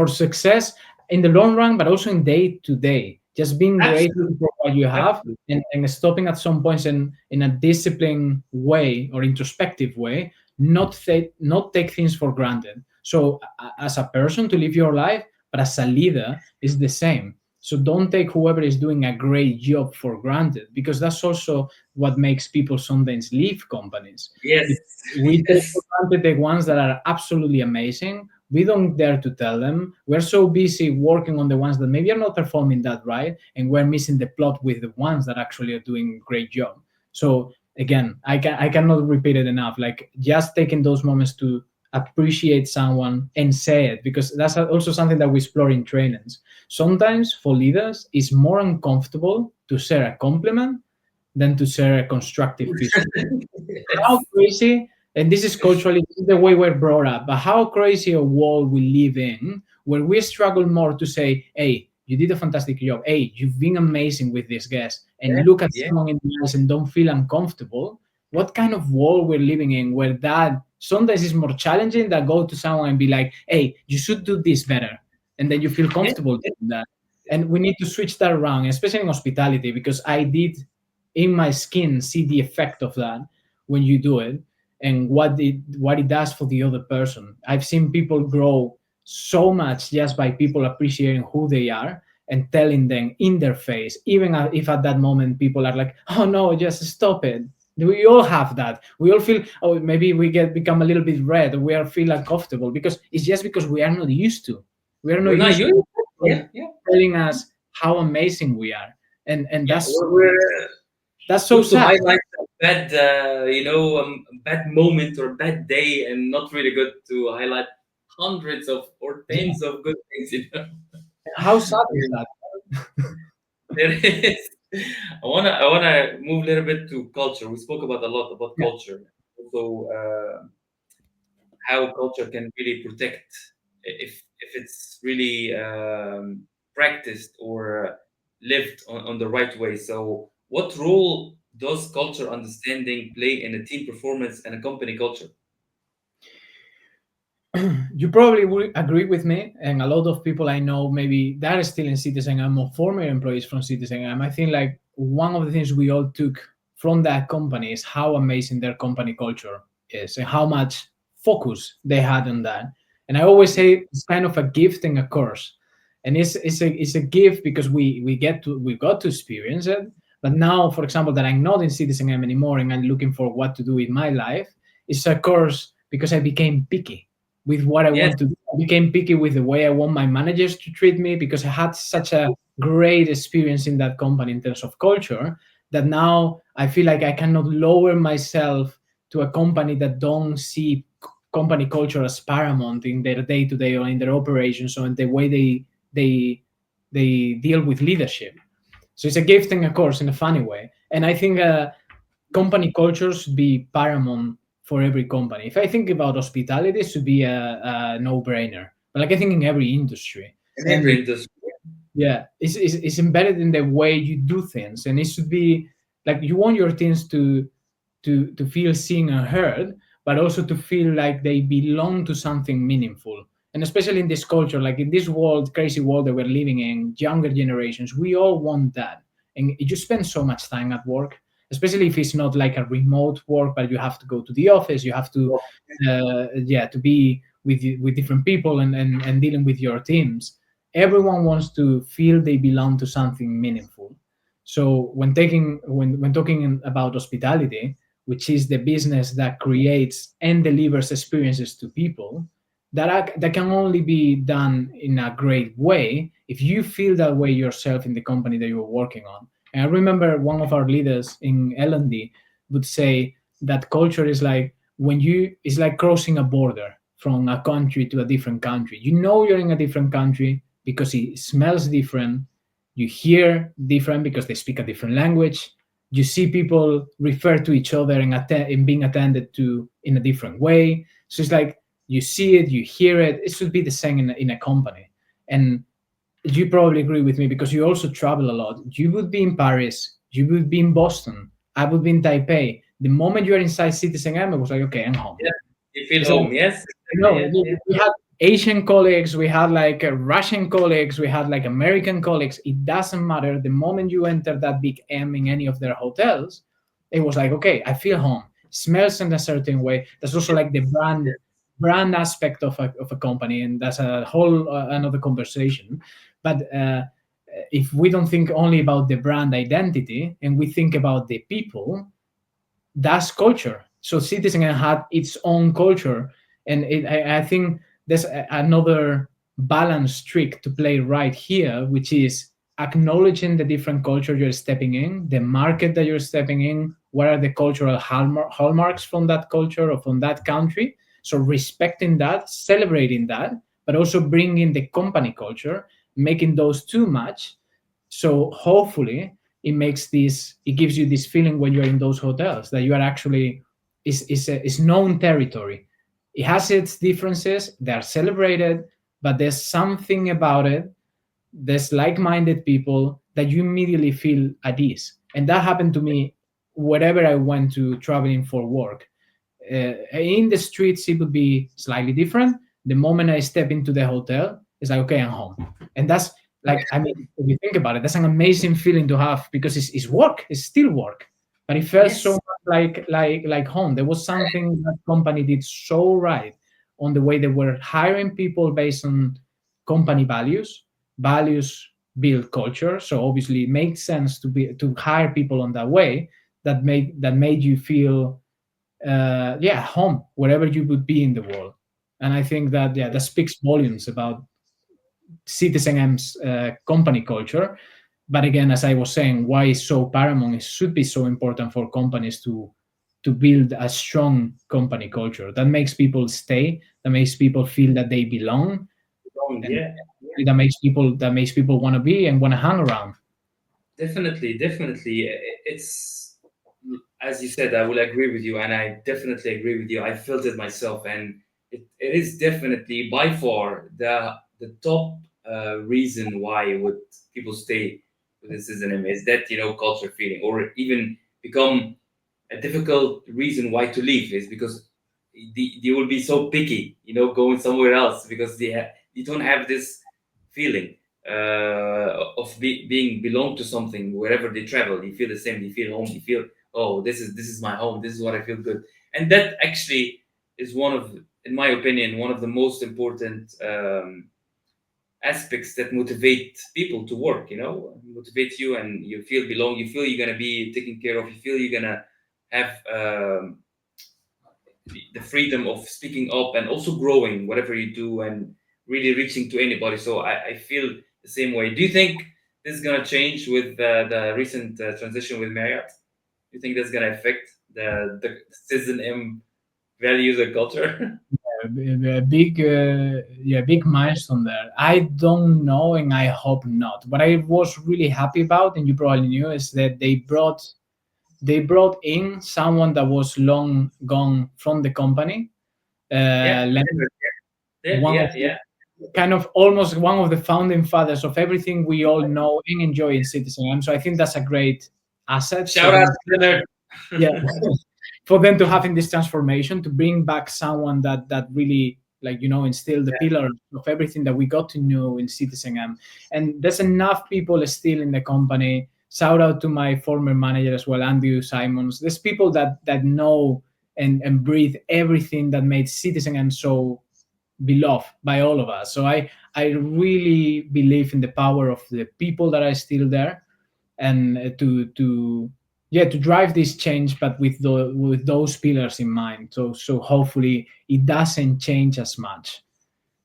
success in the long run, but also in day to day. Just being grateful absolutely, for what you have, absolutely. and stopping at some points in a disciplined way or introspective way, not take things for granted. So as a person to live your life, but as a leader is the same. So don't take whoever is doing a great job for granted, because that's also what makes people sometimes leave companies. Yes, We take for yes. granted the ones that are absolutely amazing. We don't dare to tell them. We're so busy working on the ones that maybe are not performing that right, and we're missing the plot with the ones that actually are doing a great job. So again, I cannot repeat it enough. Like just taking those moments to appreciate someone and say it, because that's also something that we explore in trainings. Sometimes for leaders, it's more uncomfortable to share a compliment than to share a constructive piece of how Yes. crazy, and this is culturally this is the way we're brought up, but how crazy a world we live in where we struggle more to say, hey, you did a fantastic job, hey, you've been amazing with this guest, and look at Yeah, someone in the eyes and don't feel uncomfortable. What kind of world we're living in where that sometimes is more challenging than go to someone and be like, hey, you should do this better, and then you feel yeah, comfortable yeah. doing that. And we need to switch that around, especially in hospitality, because I did in my skin see the effect of that when you do it, and what it does for the other person. I've seen people grow so much just by people appreciating who they are and telling them in their face, even if at that moment people are like, "Oh no, just stop it." We all have that. We all feel, oh, maybe we get become a little bit red, or we are feel uncomfortable because it's just because we are not used to. We are We're not not used to used. people Yeah, yeah, telling us how amazing we are, and yeah. that's We're that's so quick to sad. highlight a bad, bad moment or bad day, and not really good to highlight hundreds of or Yeah. tens of good things. How sad is Yeah, that? there is. I wanna move a little bit to culture. We spoke about a lot about Yeah. culture. Also, how culture can really protect if it's really practiced or lived on the right way. So, what role does culture understanding play in a team performance and a company culture? You probably will agree with me, and a lot of people I know maybe that are still in Citizen or former employees from Citizen. I think like one of the things we all took from that company is how amazing their company culture is and how much focus they had on that. And I always say it's kind of a gift and a curse. And it's a gift because we got to experience it. But now, for example, that I'm not in Citizen anymore and I'm looking for what to do in my life, it's a curse because I became picky with what I Yes, want to do. I became picky with the way I want my managers to treat me because I had such a great experience in that company in terms of culture that now I feel like I cannot lower myself to a company that don't see company culture as paramount in their day to day or in their operations or in the way they they deal with leadership. So it's a gift and a course in a funny way. And I think company culture should be paramount for every company. If I think about hospitality, it should be a no-brainer. But like I think in every industry, in and every industry. yeah, it's embedded in the way you do things, and it should be like you want your teams to feel seen and heard, but also to feel like they belong to something meaningful. And especially in this culture, like in this world, crazy world that we're living in, younger generations, we all want that. And you spend so much time at work, especially if it's not like a remote work, but you have to go to the office, you have to, yeah, to be with different people and dealing with your teams. everyone wants to feel they belong to something meaningful. So when talking about hospitality, which is the business that creates and delivers experiences to people, that can only be done in a great way if you feel that way yourself in the company that you're working on. And I remember one of our leaders in L&D would say that culture is like when you it's like crossing a border from a country to a different country. You know you're in a different country because it smells different. You hear different because they speak a different language. You see people refer to each other and being attended to in a different way. So it's like you see it, you hear it. It should be the same in a company. And you probably agree with me because you also travel a lot. You would be in Paris, you would be in Boston, I would be in Taipei. The moment you're inside Citizen M, it was like, okay, I'm home. Yeah, you feel It's like, home. Yes, no, exactly. Yeah, yeah. we had Asian colleagues, we had like Russian colleagues, we had like American colleagues. It doesn't matter. The moment you enter that big M in any of their hotels, it was like, okay, I feel home. Smells in a certain way. That's also like the brand aspect of a company, and that's a whole another conversation. But if we don't think only about the brand identity and we think about the people, that's culture. So Citizen had its own culture, and I think there's another balance trick to play right here, which is acknowledging the different culture you're stepping in, the market that you're stepping in, what are the cultural hallmarks from that culture or from that country. So respecting that, celebrating that, but also bringing the company culture, making those two match. So hopefully it gives you this feeling when you're in those hotels that you are actually is known territory. It has its differences, they are celebrated, but there's something about it, there's like-minded people that you immediately feel at ease. And that happened to me wherever I went to traveling for work. In the streets it would be slightly different. The moment I step into the hotel, it's like, okay, I'm home. And that's like, I mean, if you think about it, that's an amazing feeling to have because it's work, it's still work, but it felt so Yes. much like home. There was something that company did so right on the way they were hiring people based on company values build culture. So obviously it makes sense to hire people on that way that made you feel home wherever you would be in the world. And I think that that speaks volumes about Citizen M's company culture. But again, as I was saying, why it's so paramount, it should be so important for companies to build a strong company culture that makes people stay, that makes people feel that they belong, and Yeah. that makes people want to be and want to hang around. Definitely, definitely. It's as you said, I will agree with you, and I definitely agree with you. I felt it myself, and it is definitely by far the top reason why would people stay with this system is that culture feeling, or even become a difficult reason why to leave is because they will be so picky, going somewhere else because you don't have this feeling of being belong to something wherever they travel. You feel the same. You feel home. You feel, oh, this is my home. This is what I feel good, and that actually is in my opinion, one of the most important aspects that motivate people to work. Motivate you, and you feel belong. You feel you're gonna be taken care of. You feel you're gonna have the freedom of speaking up and also growing whatever you do and really reaching to anybody. So I feel the same way. Do you think this is gonna change with the recent transition with Marriott? Do you think that's gonna affect the Citizen M values and culture? Big milestone there. I don't know, and I hope not. What I was really happy about, and you probably knew, is that they brought in someone that was long gone from the company. Yeah, yeah, One of yeah, the yeah. kind of almost one of the founding fathers of everything we all know and enjoy in Citizen M. So I think that's a great asset for Shout out them. to Leonard. Yeah, for them to have in this transformation to bring back someone that really instill the pillar of everything that we got to know in Citizen M. And there's enough people still in the company. Shout out to my former manager as well, Andrew Simons. There's people that know and breathe everything that made Citizen M so beloved by all of us. So I really believe in the power of the people that are still there, and to yeah, to drive this change, but with those pillars in mind. So hopefully it doesn't change as much.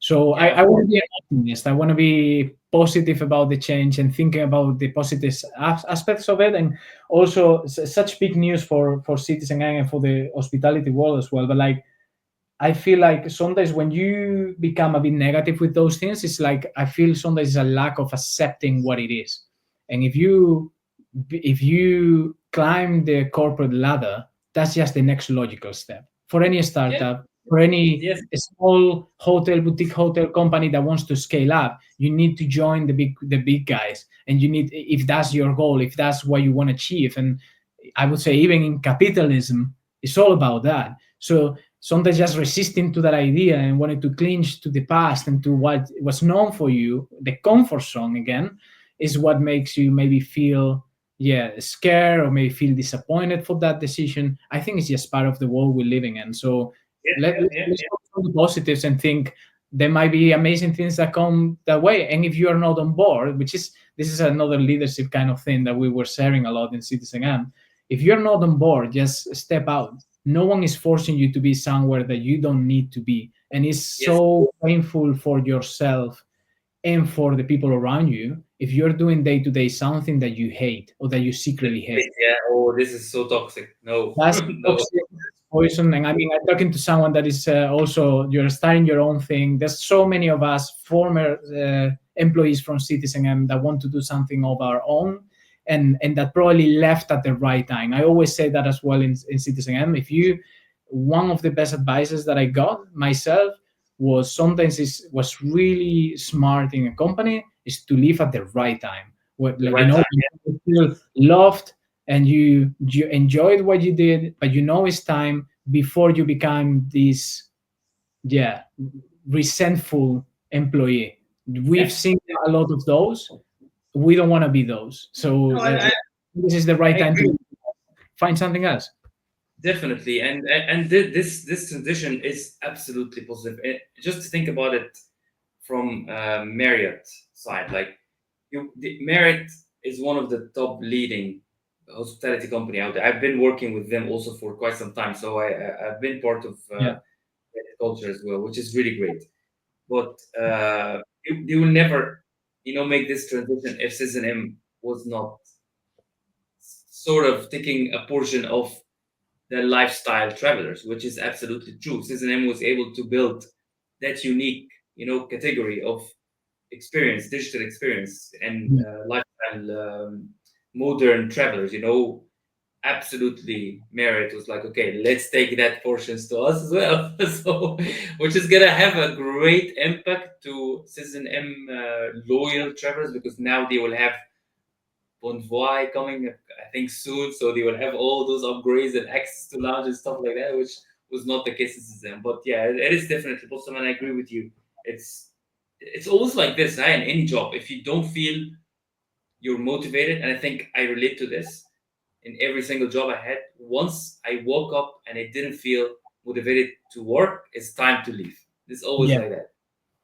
So Yeah, I of want to course. be an optimist. I want to be positive about the change and thinking about the positive aspects of it. And also, such big news for Citizen and for the hospitality world as well. But like, I feel like sometimes when you become a bit negative with those things, it's like I feel sometimes it's a lack of accepting what it is. And if you climb the corporate ladder, that's just the next logical step for any Yeah, startup, for any yes, small boutique hotel company that wants to scale up. You need to join the big guys, and you need, if that's your goal, if that's what you want to achieve. And I would say even in capitalism, it's all about that. So sometimes just resisting to that idea and wanting to clinch to the past and to what was known for you, the comfort zone again, is what makes you maybe feel, yeah, scared, or maybe feel disappointed for that decision. I think it's just part of the world we're living in. So yeah, let, yeah, let's yeah, let's yeah. focus on the positives and think there might be amazing things that come that way. And if you are not on board, which is, this is another leadership kind of thing that we were sharing a lot in Citizen M. If you're not on board, just step out. No one is forcing you to be somewhere that you don't need to be. And it's Yes, so painful for yourself and for the people around you if you're doing day to day something that you hate or that you secretly hate. yeah. Oh, this is so toxic. No, That's no. toxic, that's poison. And I mean, I'm talking to someone that is also, you're starting your own thing. There's so many of us former employees from Citizen M that want to do something of our own, and that probably left at the right time. I always say that as well in Citizen M. If you, one of the best advices that I got myself was, sometimes is was really smart in a company is to leave at the right time. What, The like, right time. you feel loved, and you enjoyed what you did, but you know it's time before you become this, yeah, resentful employee. We've Yeah, seen yeah. a lot of those. We don't want to be those. So No, this is the I right time agree. to find something else. Definitely, and this transition is absolutely positive. Just to think about it from Marriott side, like Marriott is one of the top leading hospitality company out there. I've been working with them also for quite some time, so I've been part of Yeah, their culture as well, which is really great. But you will never, make this transition if SysNM was not sort of taking a portion of the lifestyle travelers, which is absolutely true. SysNM was able to build that unique, category of experience, digital experience, and yeah, lifestyle modern travelers. Absolutely, Merit was like, okay, let's take that portions to us as well. So, which is gonna have a great impact to Citizen M loyal travelers because now they will have Bonvoy coming, I think, soon. So they will have all those upgrades and access to lounge and stuff like that, which was not the case in Citizen. But yeah, it is definitely possible, and I agree with you. It's it's always like this, right? In any job, if you don't feel you're motivated, and I think I relate to this in every single job I had. Once I woke up and I didn't feel motivated to work, it's time to leave. It's always yeah, like that.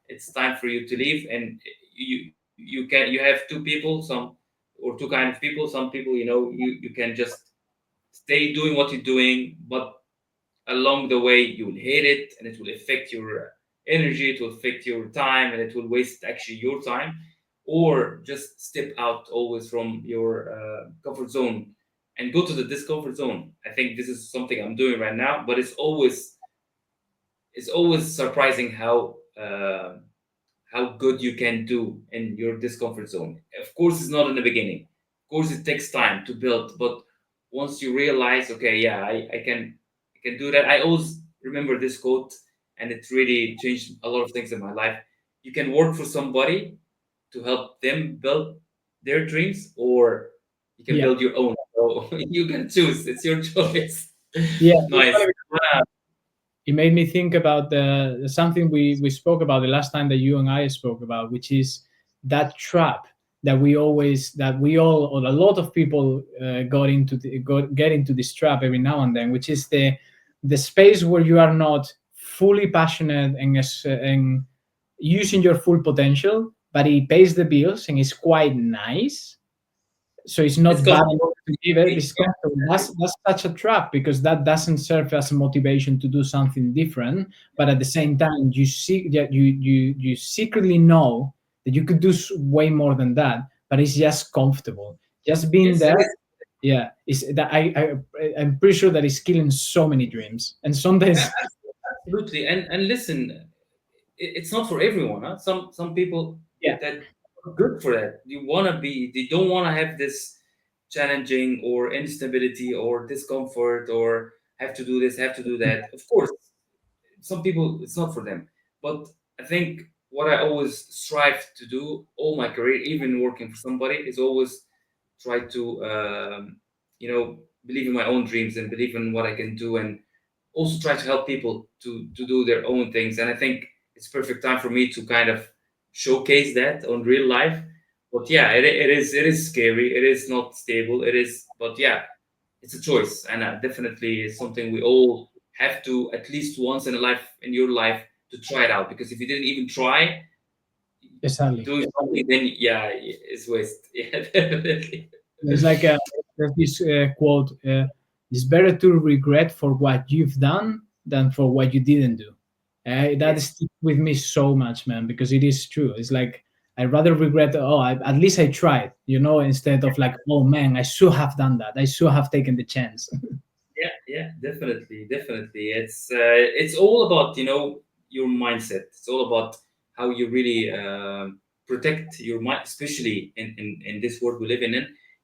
It's time for you to leave, and you have two people, some or two kind of people. Some people, you can just stay doing what you're doing, but along the way you will hate it, and it will affect your energy, it will affect your time, and it will waste actually your time. Or just step out always from your comfort zone and go to the discomfort zone. I think this is something I'm doing right now, but it's always surprising how good you can do in your discomfort zone. Of course, it's not in the beginning. Of course, it takes time to build, but once you realize, okay, yeah, I can do that. I always remember this quote, and it really changed a lot of things in my life. You can work for somebody to help them build their dreams, or you can yeah, build your own. So you can choose. It's your choice. yeah. It's Nice. funny, it made me think about something we spoke about the last time that you and I spoke about, which is that trap that we all, or a lot of people get into this trap every now and then, which is the space where you are not fully passionate and using your full potential, but it pays the bills and it's quite nice. So it's It's not bad enough comfortable. to give it. Yeah, It's comfortable. That's such a trap because that doesn't serve as a motivation to do something different. But at the same time, you see that you secretly know that you could do way more than that, but it's just comfortable. Just being yes, there, it is. yeah. Is that I'm pretty sure that it's killing so many dreams. And sometimes, Absolutely. And listen, it's not for everyone. Huh? Some people yeah, that are good for that. You wanna be. They don't wanna have this challenging or instability or discomfort or have to do this, have to do that. Of course, some people it's not for them. But I think what I always strive to do all my career, even working for somebody, is always try to believe in my own dreams and believe in what I can do, and also try to help people to do their own things. And I think it's perfect time for me to kind of showcase that on real life. But yeah, it is scary. It is not stable. It is, but yeah, it's a choice, and definitely it's something we all have to at least once in a life in your life to try it out. Because if you didn't even try exactly. doing something, then yeah, it's waste. Yeah, definitely. There's like there's this quote: "It's better to regret for what you've done than for what you didn't do." That Yes. sticks with me so much, man, because it is true. It's like I rather regret, oh, at least I tried, instead of like, oh man, I should have done that. I should have taken the chance. Yeah, yeah, definitely, definitely. It's all about your mindset. It's all about how you really protect your mind, especially in this world we live in.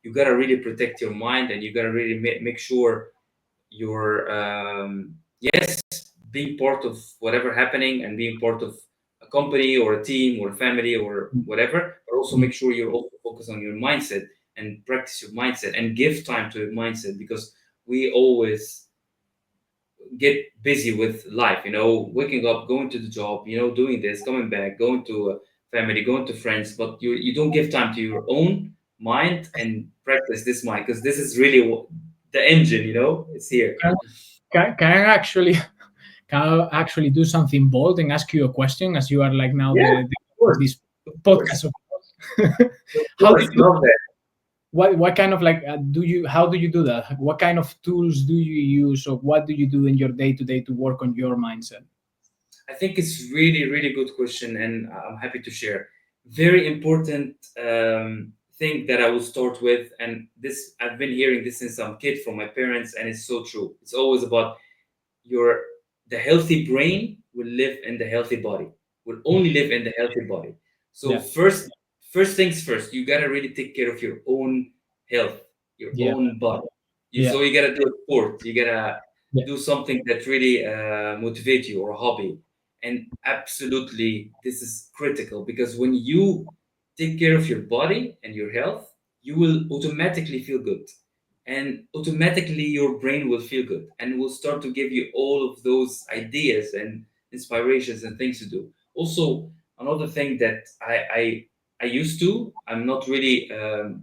You gotta really protect your mind, and you gotta really make sure you're yes, being part of whatever happening and being part of a company or a team or a family or whatever, but also make sure you're also focused on your mindset and practice your mindset and give time to your mindset, because we always get busy with life, waking up, going to the job, doing this, coming back, going to a family, going to friends, but you don't give time to your own mind and practice this mind, because this is really the engine, it's here. can, can I actually do something bold and ask you a question, as you are like now Yeah, the of course, this of podcast course, of course. of How do course, you love that. what kind of like do you how do you do that? What kind of tools do you use, or what do you do in your day to day to work on your mindset? I think it's really, really good question, and I'm happy to share. Very important thing that I will start with, and this I've been hearing this since I'm a kid from my parents, and it's so true. It's always about your the healthy brain will live in the healthy body. Will only live in the healthy body. So Yeah, first things first, you gotta really take care of your own health, your yeah, own body. yeah, So you gotta do a sport. You gotta yeah, do something that really motivate you, or a hobby. And absolutely, this is critical, because when you take care of your body and your health, you will automatically feel good, and automatically your brain will feel good and will start to give you all of those ideas and inspirations and things to do. Also, another thing that I used to, I'm not really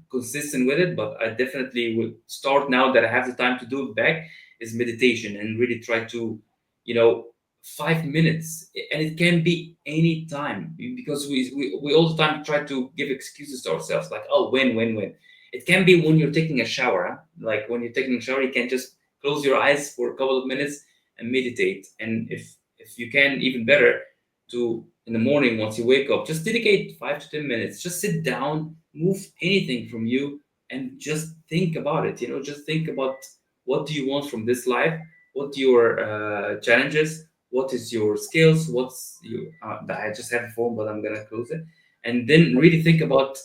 consistent with it, but I definitely will start now that I have the time to do it back, is meditation, and really try to, you know 5 minutes, and it can be any time, because we all the time try to give excuses to ourselves, like, oh, when. It can be when you're taking a shower, huh? Like when you're taking a shower, you can just close your eyes for a couple of minutes and meditate. And if you can, even better, to in the morning once you wake up, just dedicate 5 to 10 minutes. Just sit down, move anything from you, and just think about it. Just think about what do you want from this life, what your challenges, what is your skills, what's your. I just have a phone, but I'm gonna close it, and then really think about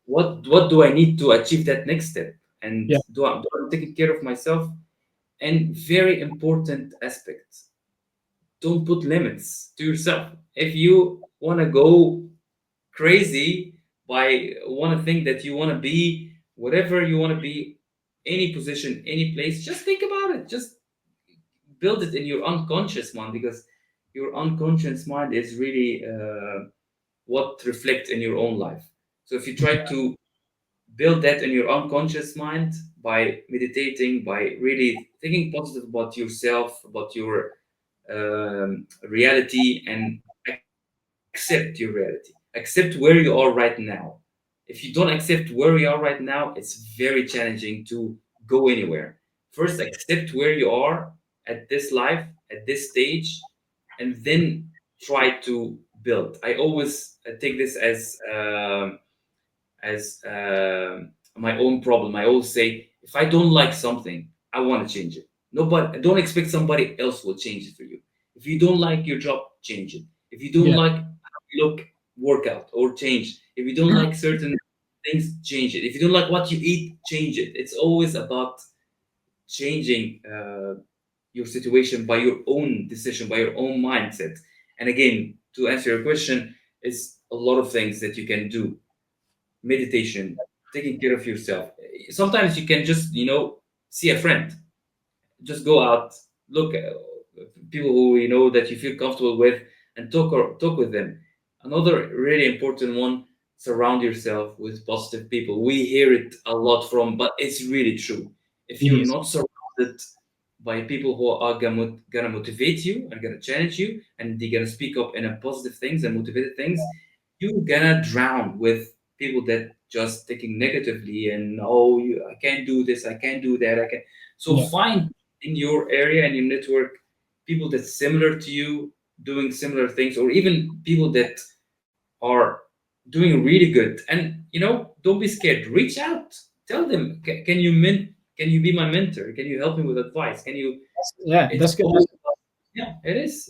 what do I need to achieve that next step? And yeah, do I'm taking care of myself? And very important aspect, don't put limits to yourself. If you want to go crazy by one thing that you want to be, whatever you want to be, any position, any place, just think about it. Just build it in your unconscious mind, because your unconscious mind is really what reflects in your own life. So if you try to build that in your unconscious mind by meditating, by really thinking positive about yourself, about your reality, and accepting accept your reality, accept where you are right now. If you don't accept where you are right now, it's very challenging to go anywhere. First, accept where you are at this life, at this stage, and then try to build. I always take this as my own problem. I always say, if I don't like something, I want to change it. Nobody, don't expect somebody else will change it for you. If you don't like your job, change it. If you don't Yeah, like how you look, work out or change. If you don't like certain things, change it. If you don't like what you eat, change it. It's always about changing your situation by your own decision, by your own mindset. And again, to answer your question, it's a lot of things that you can do: meditation, taking care of yourself. Sometimes you can just, see a friend, just go out, look at people who that you feel comfortable with, and talk with them. Another really important one: surround yourself with positive people. We hear it a lot from, but it's really true. If it you're is. not surrounded by people who are gonna motivate you and gonna challenge you, and they're gonna speak up in a positive things and motivated things, you're gonna drown with people that just thinking negatively and, oh, I can't do this, I can't do that, I can. So Yeah, find in your area and your network people that's similar to you, doing similar things, or even people that are doing really good. And don't be scared, reach out, tell them, can you be my mentor, can you help me with advice, can you. yeah. It's all about, yeah, it's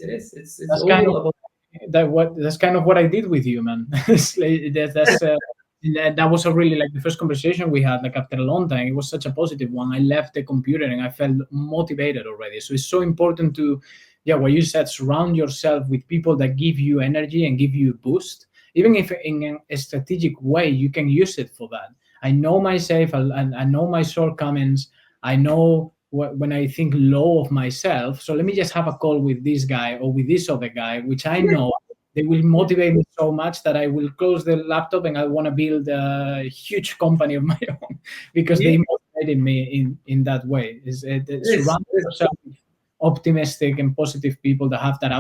That's kind all of about. that's kind of what I did with you, man. It's like, that was a really like the first conversation we had like after a long time. It was such a positive one. I left the computer and I felt motivated already. So it's so important to, yeah, what you said, surround yourself with people that give you energy and give you a boost. Even if in a strategic way, you can use it for that. I know myself, I know my shortcomings. I know when I think low of myself. So let me just have a call with this guy or with this other guy, which I know they will motivate me so much that I will close the laptop and I want to build a huge company of my own because Yeah, they motivated me in that way. it is. Surround yourself with optimistic and positive people that have that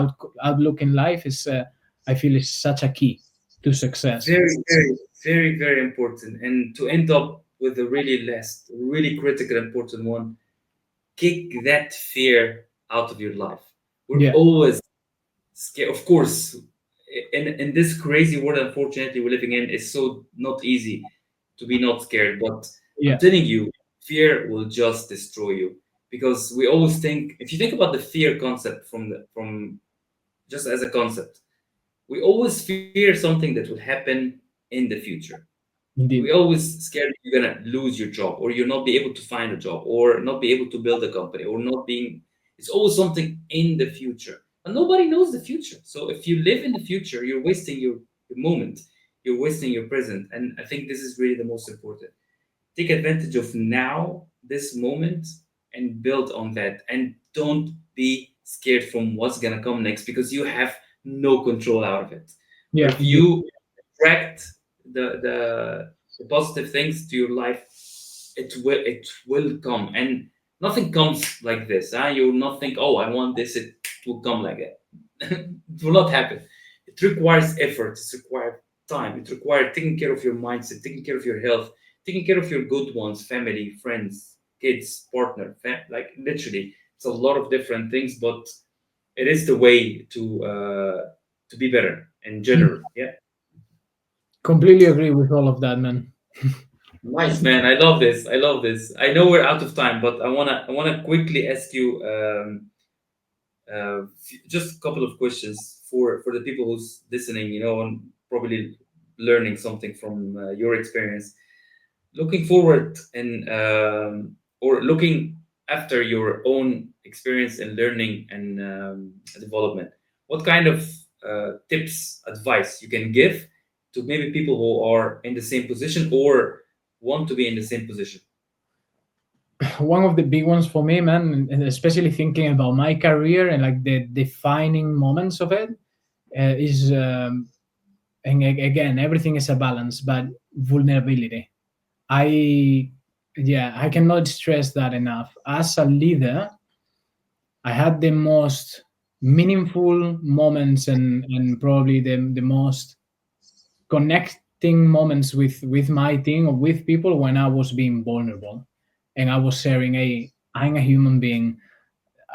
outlook in life is, I feel, is such a key to success. Very, very, very, very important. And to end up with the really last, really critical, important one: kick that fear out of your life. We're Yeah, always scared, of course. In this crazy world, unfortunately, we're living in, it's so not easy to be not scared. But I'm yeah, telling you, fear will just destroy you, because we always think. If you think about the fear concept from just as a concept, we always fear something that will happen in the future. We indeed. always scared you're gonna lose your job, or you'll not be able to find a job, or not be able to build a company, or not being. It's always something in the future, and nobody knows the future. So if you live in the future, you're wasting your moment, you're wasting your present. And I think this is really the most important. Take advantage of now, this moment, and build on that. And don't be scared from what's gonna come next, because you have no control out of it. But Yeah, if indeed. you attract the positive things to your life, it will come. And nothing comes like this. You will not think, oh, I want this, it will come like it. It will not happen. It requires effort, it requires time, it requires taking care of your mindset, taking care of your health, taking care of your good ones, family, friends, kids, partner, like literally, it's a lot of different things, but it is the way to be better in Mm. general. Yeah. Completely agree with all of that, man. Nice, man. I love this. I love this. I know we're out of time, but I wanna quickly ask you just a couple of questions for the people who's listening, and probably learning something from your experience. Looking forward and or looking after your own experience and learning and development, what kind of tips, advice you can give to maybe people who are in the same position or want to be in the same position? One of the big ones for me, man, and especially thinking about my career and like the defining moments of it, is and again, everything is a balance, but vulnerability. I Yeah, I cannot stress that enough. As a leader, I had the most. meaningful moments and probably the most connecting moments with my team or with people when I was being vulnerable and I was sharing, hey, I'm a human being.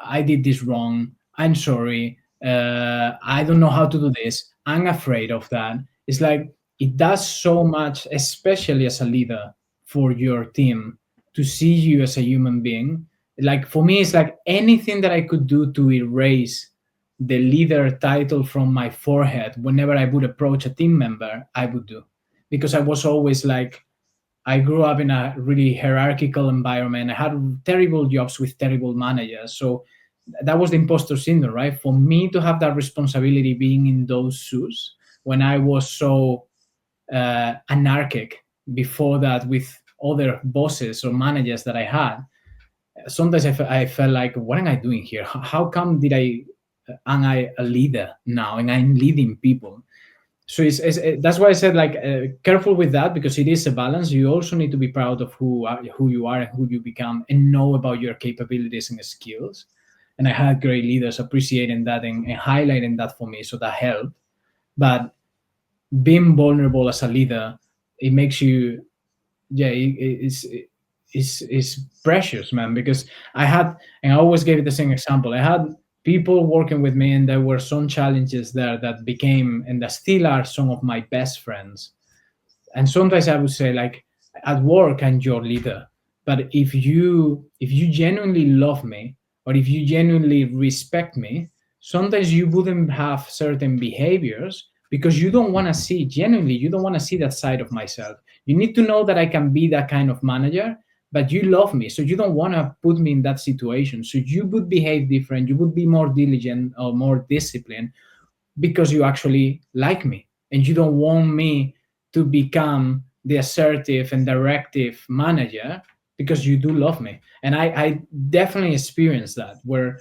I did this wrong. I'm sorry. I don't know how to do this. I'm afraid of that. It's like it does so much, especially as a leader for your team, to see you as a human being. Like for me, it's like anything that I could do to erase the leader title from my forehead whenever I would approach a team member, I would do. Because I was always like, I grew up in a really hierarchical environment. I had terrible jobs with terrible managers. So that was the imposter syndrome, right? For me to have that responsibility being in those shoes when I was so anarchic before that with other bosses or managers that I had, sometimes I felt like, what am I doing here? How come am I a leader now and I'm leading people? So that's why I said like careful with that because it is a balance. You also need to be proud of who you are and who you become and know about your capabilities and skills. And I had great leaders appreciating that and highlighting that for me, so that helped. But being vulnerable as a leader, it makes you, yeah, it's precious, man. Because I had, and I always gave it the same example. I had people working with me, and there were some challenges there that became and that still are some of my best friends. And sometimes I would say like at work I'm your leader, but if you genuinely love me or if you genuinely respect me, sometimes you wouldn't have certain behaviors because you don't want to see, genuinely you don't want to see that side of myself. You need to know that I can be that kind of manager, but you love me, so you don't want to put me in that situation, so you would behave different, you would be more diligent or more disciplined because you actually like me and you don't want me to become the assertive and directive manager because you do love me. And I definitely experienced that where,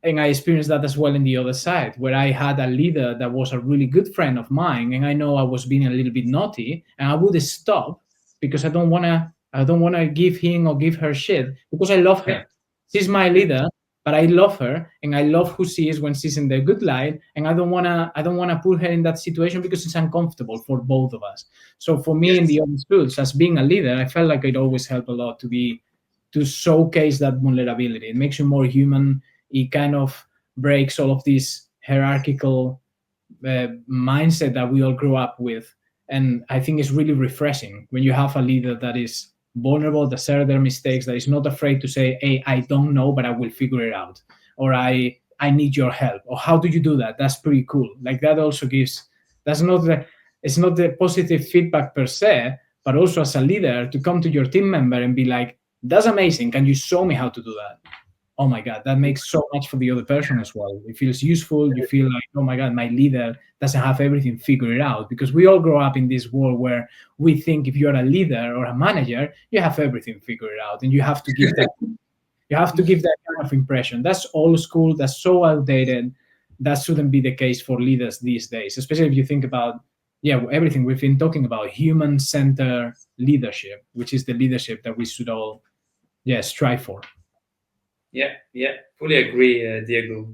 and I experienced that as well in the other side, where I had a leader that was a really good friend of mine, and I know I was being a little bit naughty, and I would stop because I don't wanna give him or give her shit because I love Yeah. her. She's my leader, but I love her, and I love who she is when she's in the good light, and I don't wanna put her in that situation because it's uncomfortable for both of us. So for me, in Yes. the other schools, as being a leader, I felt like it always helped a lot to showcase that vulnerability. It makes you more human. It kind of breaks all of this hierarchical mindset that we all grew up with. And I think it's really refreshing when you have a leader that is vulnerable, that share their mistakes, that is not afraid to say, hey, I don't know, but I will figure it out. Or I need your help. Or how do you do that? That's pretty cool. Like that also gives, that's not the, it's not the positive feedback per se, but also as a leader to come to your team member and be like, that's amazing. Can you show me how to do that? Oh my god, that makes so much for the other person as well. It feels useful. You feel like, oh my god, my leader doesn't have everything figured out, because we all grow up in this world where we think if you're a leader or a manager, you have everything figured out and you have to give that kind of impression. That's old school, that's so outdated. That shouldn't be the case for leaders these days, especially if you think about, yeah, everything we've been talking about, human centered leadership, which is the leadership that we should all, yeah, strive for. Yeah, yeah, fully agree, Diego.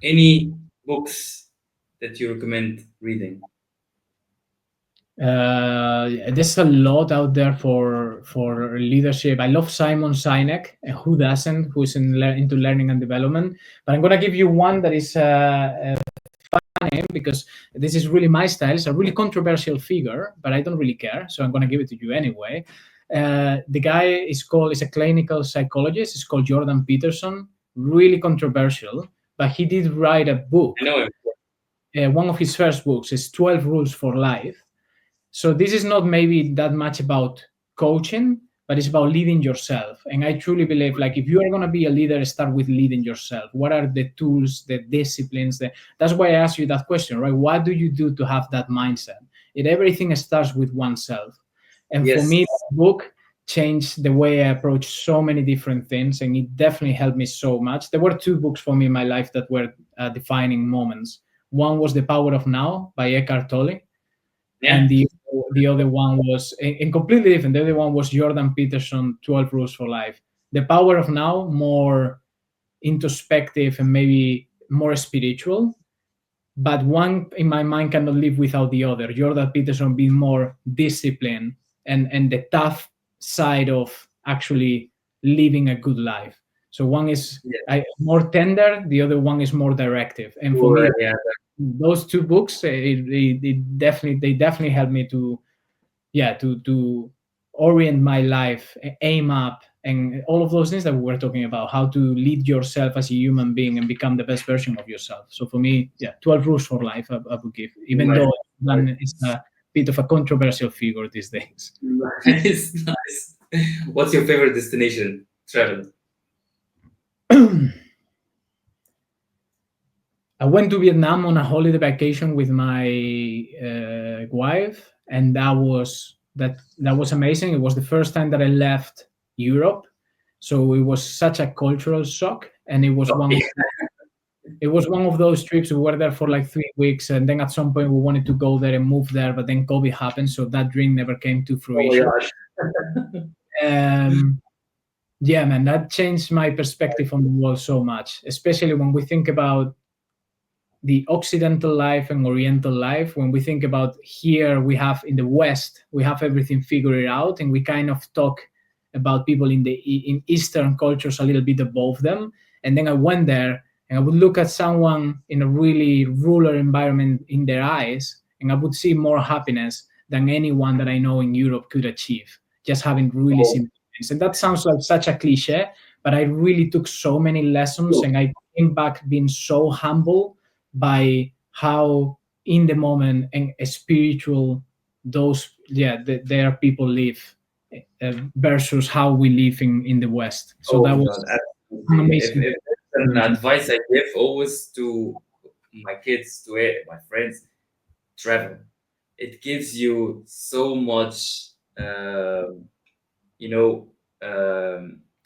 Any books that you recommend reading? There's a lot out there for leadership. I love Simon Sinek. Who doesn't? Who's into learning and development? But I'm gonna give you one that is funny because this is really my style. It's a really controversial figure, but I don't really care, so I'm gonna give it to you anyway. The guy is a clinical psychologist. It's called Jordan Peterson. Really controversial, but he did write a book. I know him. One of his first books is 12 Rules for Life. So this is not maybe that much about coaching, but it's about leading yourself. And I truly believe, like, if you are going to be a leader, start with leading yourself. What are the tools, the disciplines? That's why I asked you that question, right? What do you do to have that mindset? Everything starts with oneself. And for Yes. me, that book changed the way I approach so many different things, and it definitely helped me so much. There were two books for me in my life that were defining moments. One was The Power of Now by Eckhart Tolle, Yeah. and the other one was and completely different. The other one was Jordan Peterson, 12 Rules for Life. The Power of Now, more introspective and maybe more spiritual, but one in my mind cannot live without the other. Jordan Peterson being more disciplined and the tough side of actually living a good life. So one is Yeah. more tender, the other one is more directive. And for me, Sure, yeah. those two books, they definitely helped me to to orient my life, aim up, and all of those things that we were talking about, how to lead yourself as a human being and become the best version of yourself. So for me, 12 rules for life I would give, even Nice. though Dan is a bit of a controversial figure these days. Nice, nice. What's your favorite destination? Travel. I went to Vietnam on a holiday vacation with my wife, and that was amazing. It was the first time that I left Europe, so it was such a cultural shock, and Okay. it was one of those trips. We were there for like 3 weeks, and then at some point we wanted to go there and move there, but then COVID happened, so that dream never came to Oh my fruition. gosh. Um, yeah, man, that changed my perspective on the world so much, especially when we think about the Occidental life and Oriental life. When we think about here, we have in the West, we have everything figured out, and we kind of talk about people in Eastern cultures a little bit above them. And then I went there, and I would look at someone in a really rural environment in their eyes, and I would see more happiness than anyone that I know in Europe could achieve, just having really Oh, simple things. And that sounds like such a cliche, but I really took so many lessons, cool. and I came back being so humble by how in the moment and spiritual those their people live, versus how we live in the West. So Oh that my was God, an absolutely. amazing If there's an experience. advice I give always to my kids, to my friends, travel. It gives you so much, you know,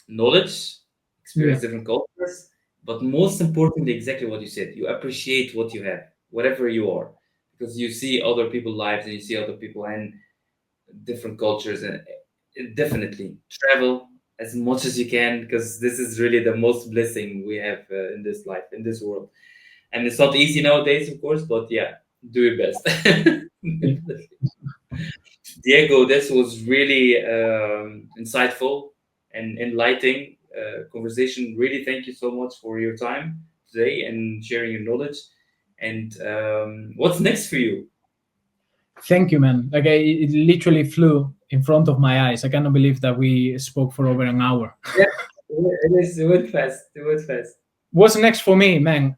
knowledge, Yeah, experience different cultures, but most importantly, exactly what you said, you appreciate what you have, whatever you are, because you see other people's lives and you see other people and different cultures, and definitely travel as much as you can, because this is really the most blessing we have in this life, in this world, and it's not easy nowadays, of course, but yeah, do your best. Diego, this was really insightful and enlightening conversation. Really, thank you so much for your time today and sharing your knowledge. And what's next for you? thank you, man. Like it literally flew in front of my eyes. I cannot believe that we spoke for over an hour. Yeah, it is. It went fast. It went fast. What's next for me, man?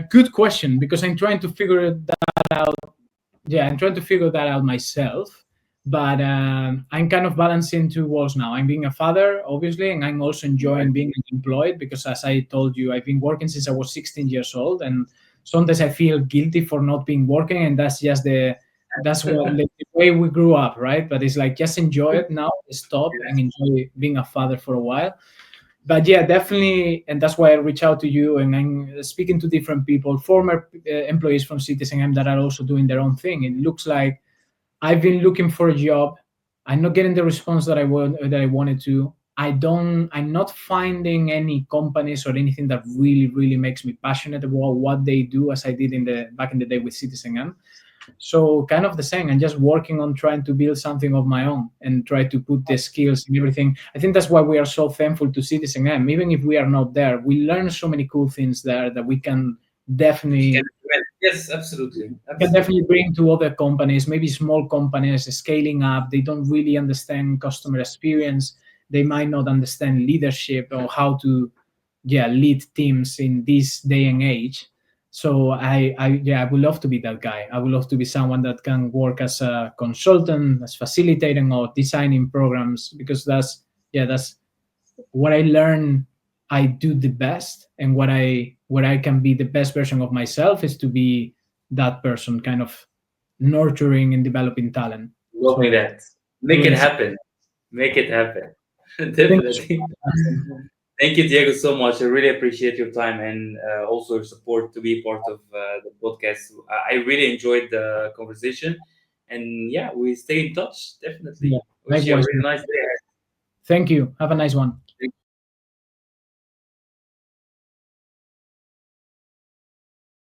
Good question, because I'm trying to figure that out. Yeah, I'm trying to figure that out myself. But I'm kind of balancing two worlds now. I'm being a father, obviously, and I'm also Right. enjoying being employed because, as I told you, I've been working since I was 16 years old, and sometimes I feel guilty for not being working, and that's just the way we grew up, right? But it's like just enjoy it now, stop, and Yes. enjoy being a father for a while. But yeah, definitely, and that's why I reach out to you, and I'm speaking to different people, former employees from Citizen M that are also doing their own thing. It looks like I've been looking for a job. I'm not getting the response that I wanted to. I'm not finding any companies or anything that really makes me passionate about what they do, as I did in the back in the day with Citizen M. So kind of the same. I'm just working on trying to build something of my own and try to put the skills and everything. I think that's why we are so thankful to Citizen M. Even if we are not there, we learn so many cool things there that we can Can definitely Yes, absolutely, can definitely absolutely. bring to other companies, maybe small companies scaling up. They don't really understand customer experience. They might not understand leadership or how to, lead teams in this day and age. So I would love to be that guy. I would love to be someone that can work as a consultant, as facilitating or designing programs, because that's what I learn I do the best, and where I can be the best version of myself is to be that person, kind of nurturing and developing talent. Loving So that. Make it doing happen. Make it happen. thank you so Definitely. much. Thank you, Diego, so much. I really appreciate your time and also your support to be part of the podcast. I really enjoyed the conversation. And yeah, we stay in touch, Yeah, definitely. Wish you a likewise. really nice day. Thank you. Have a nice one.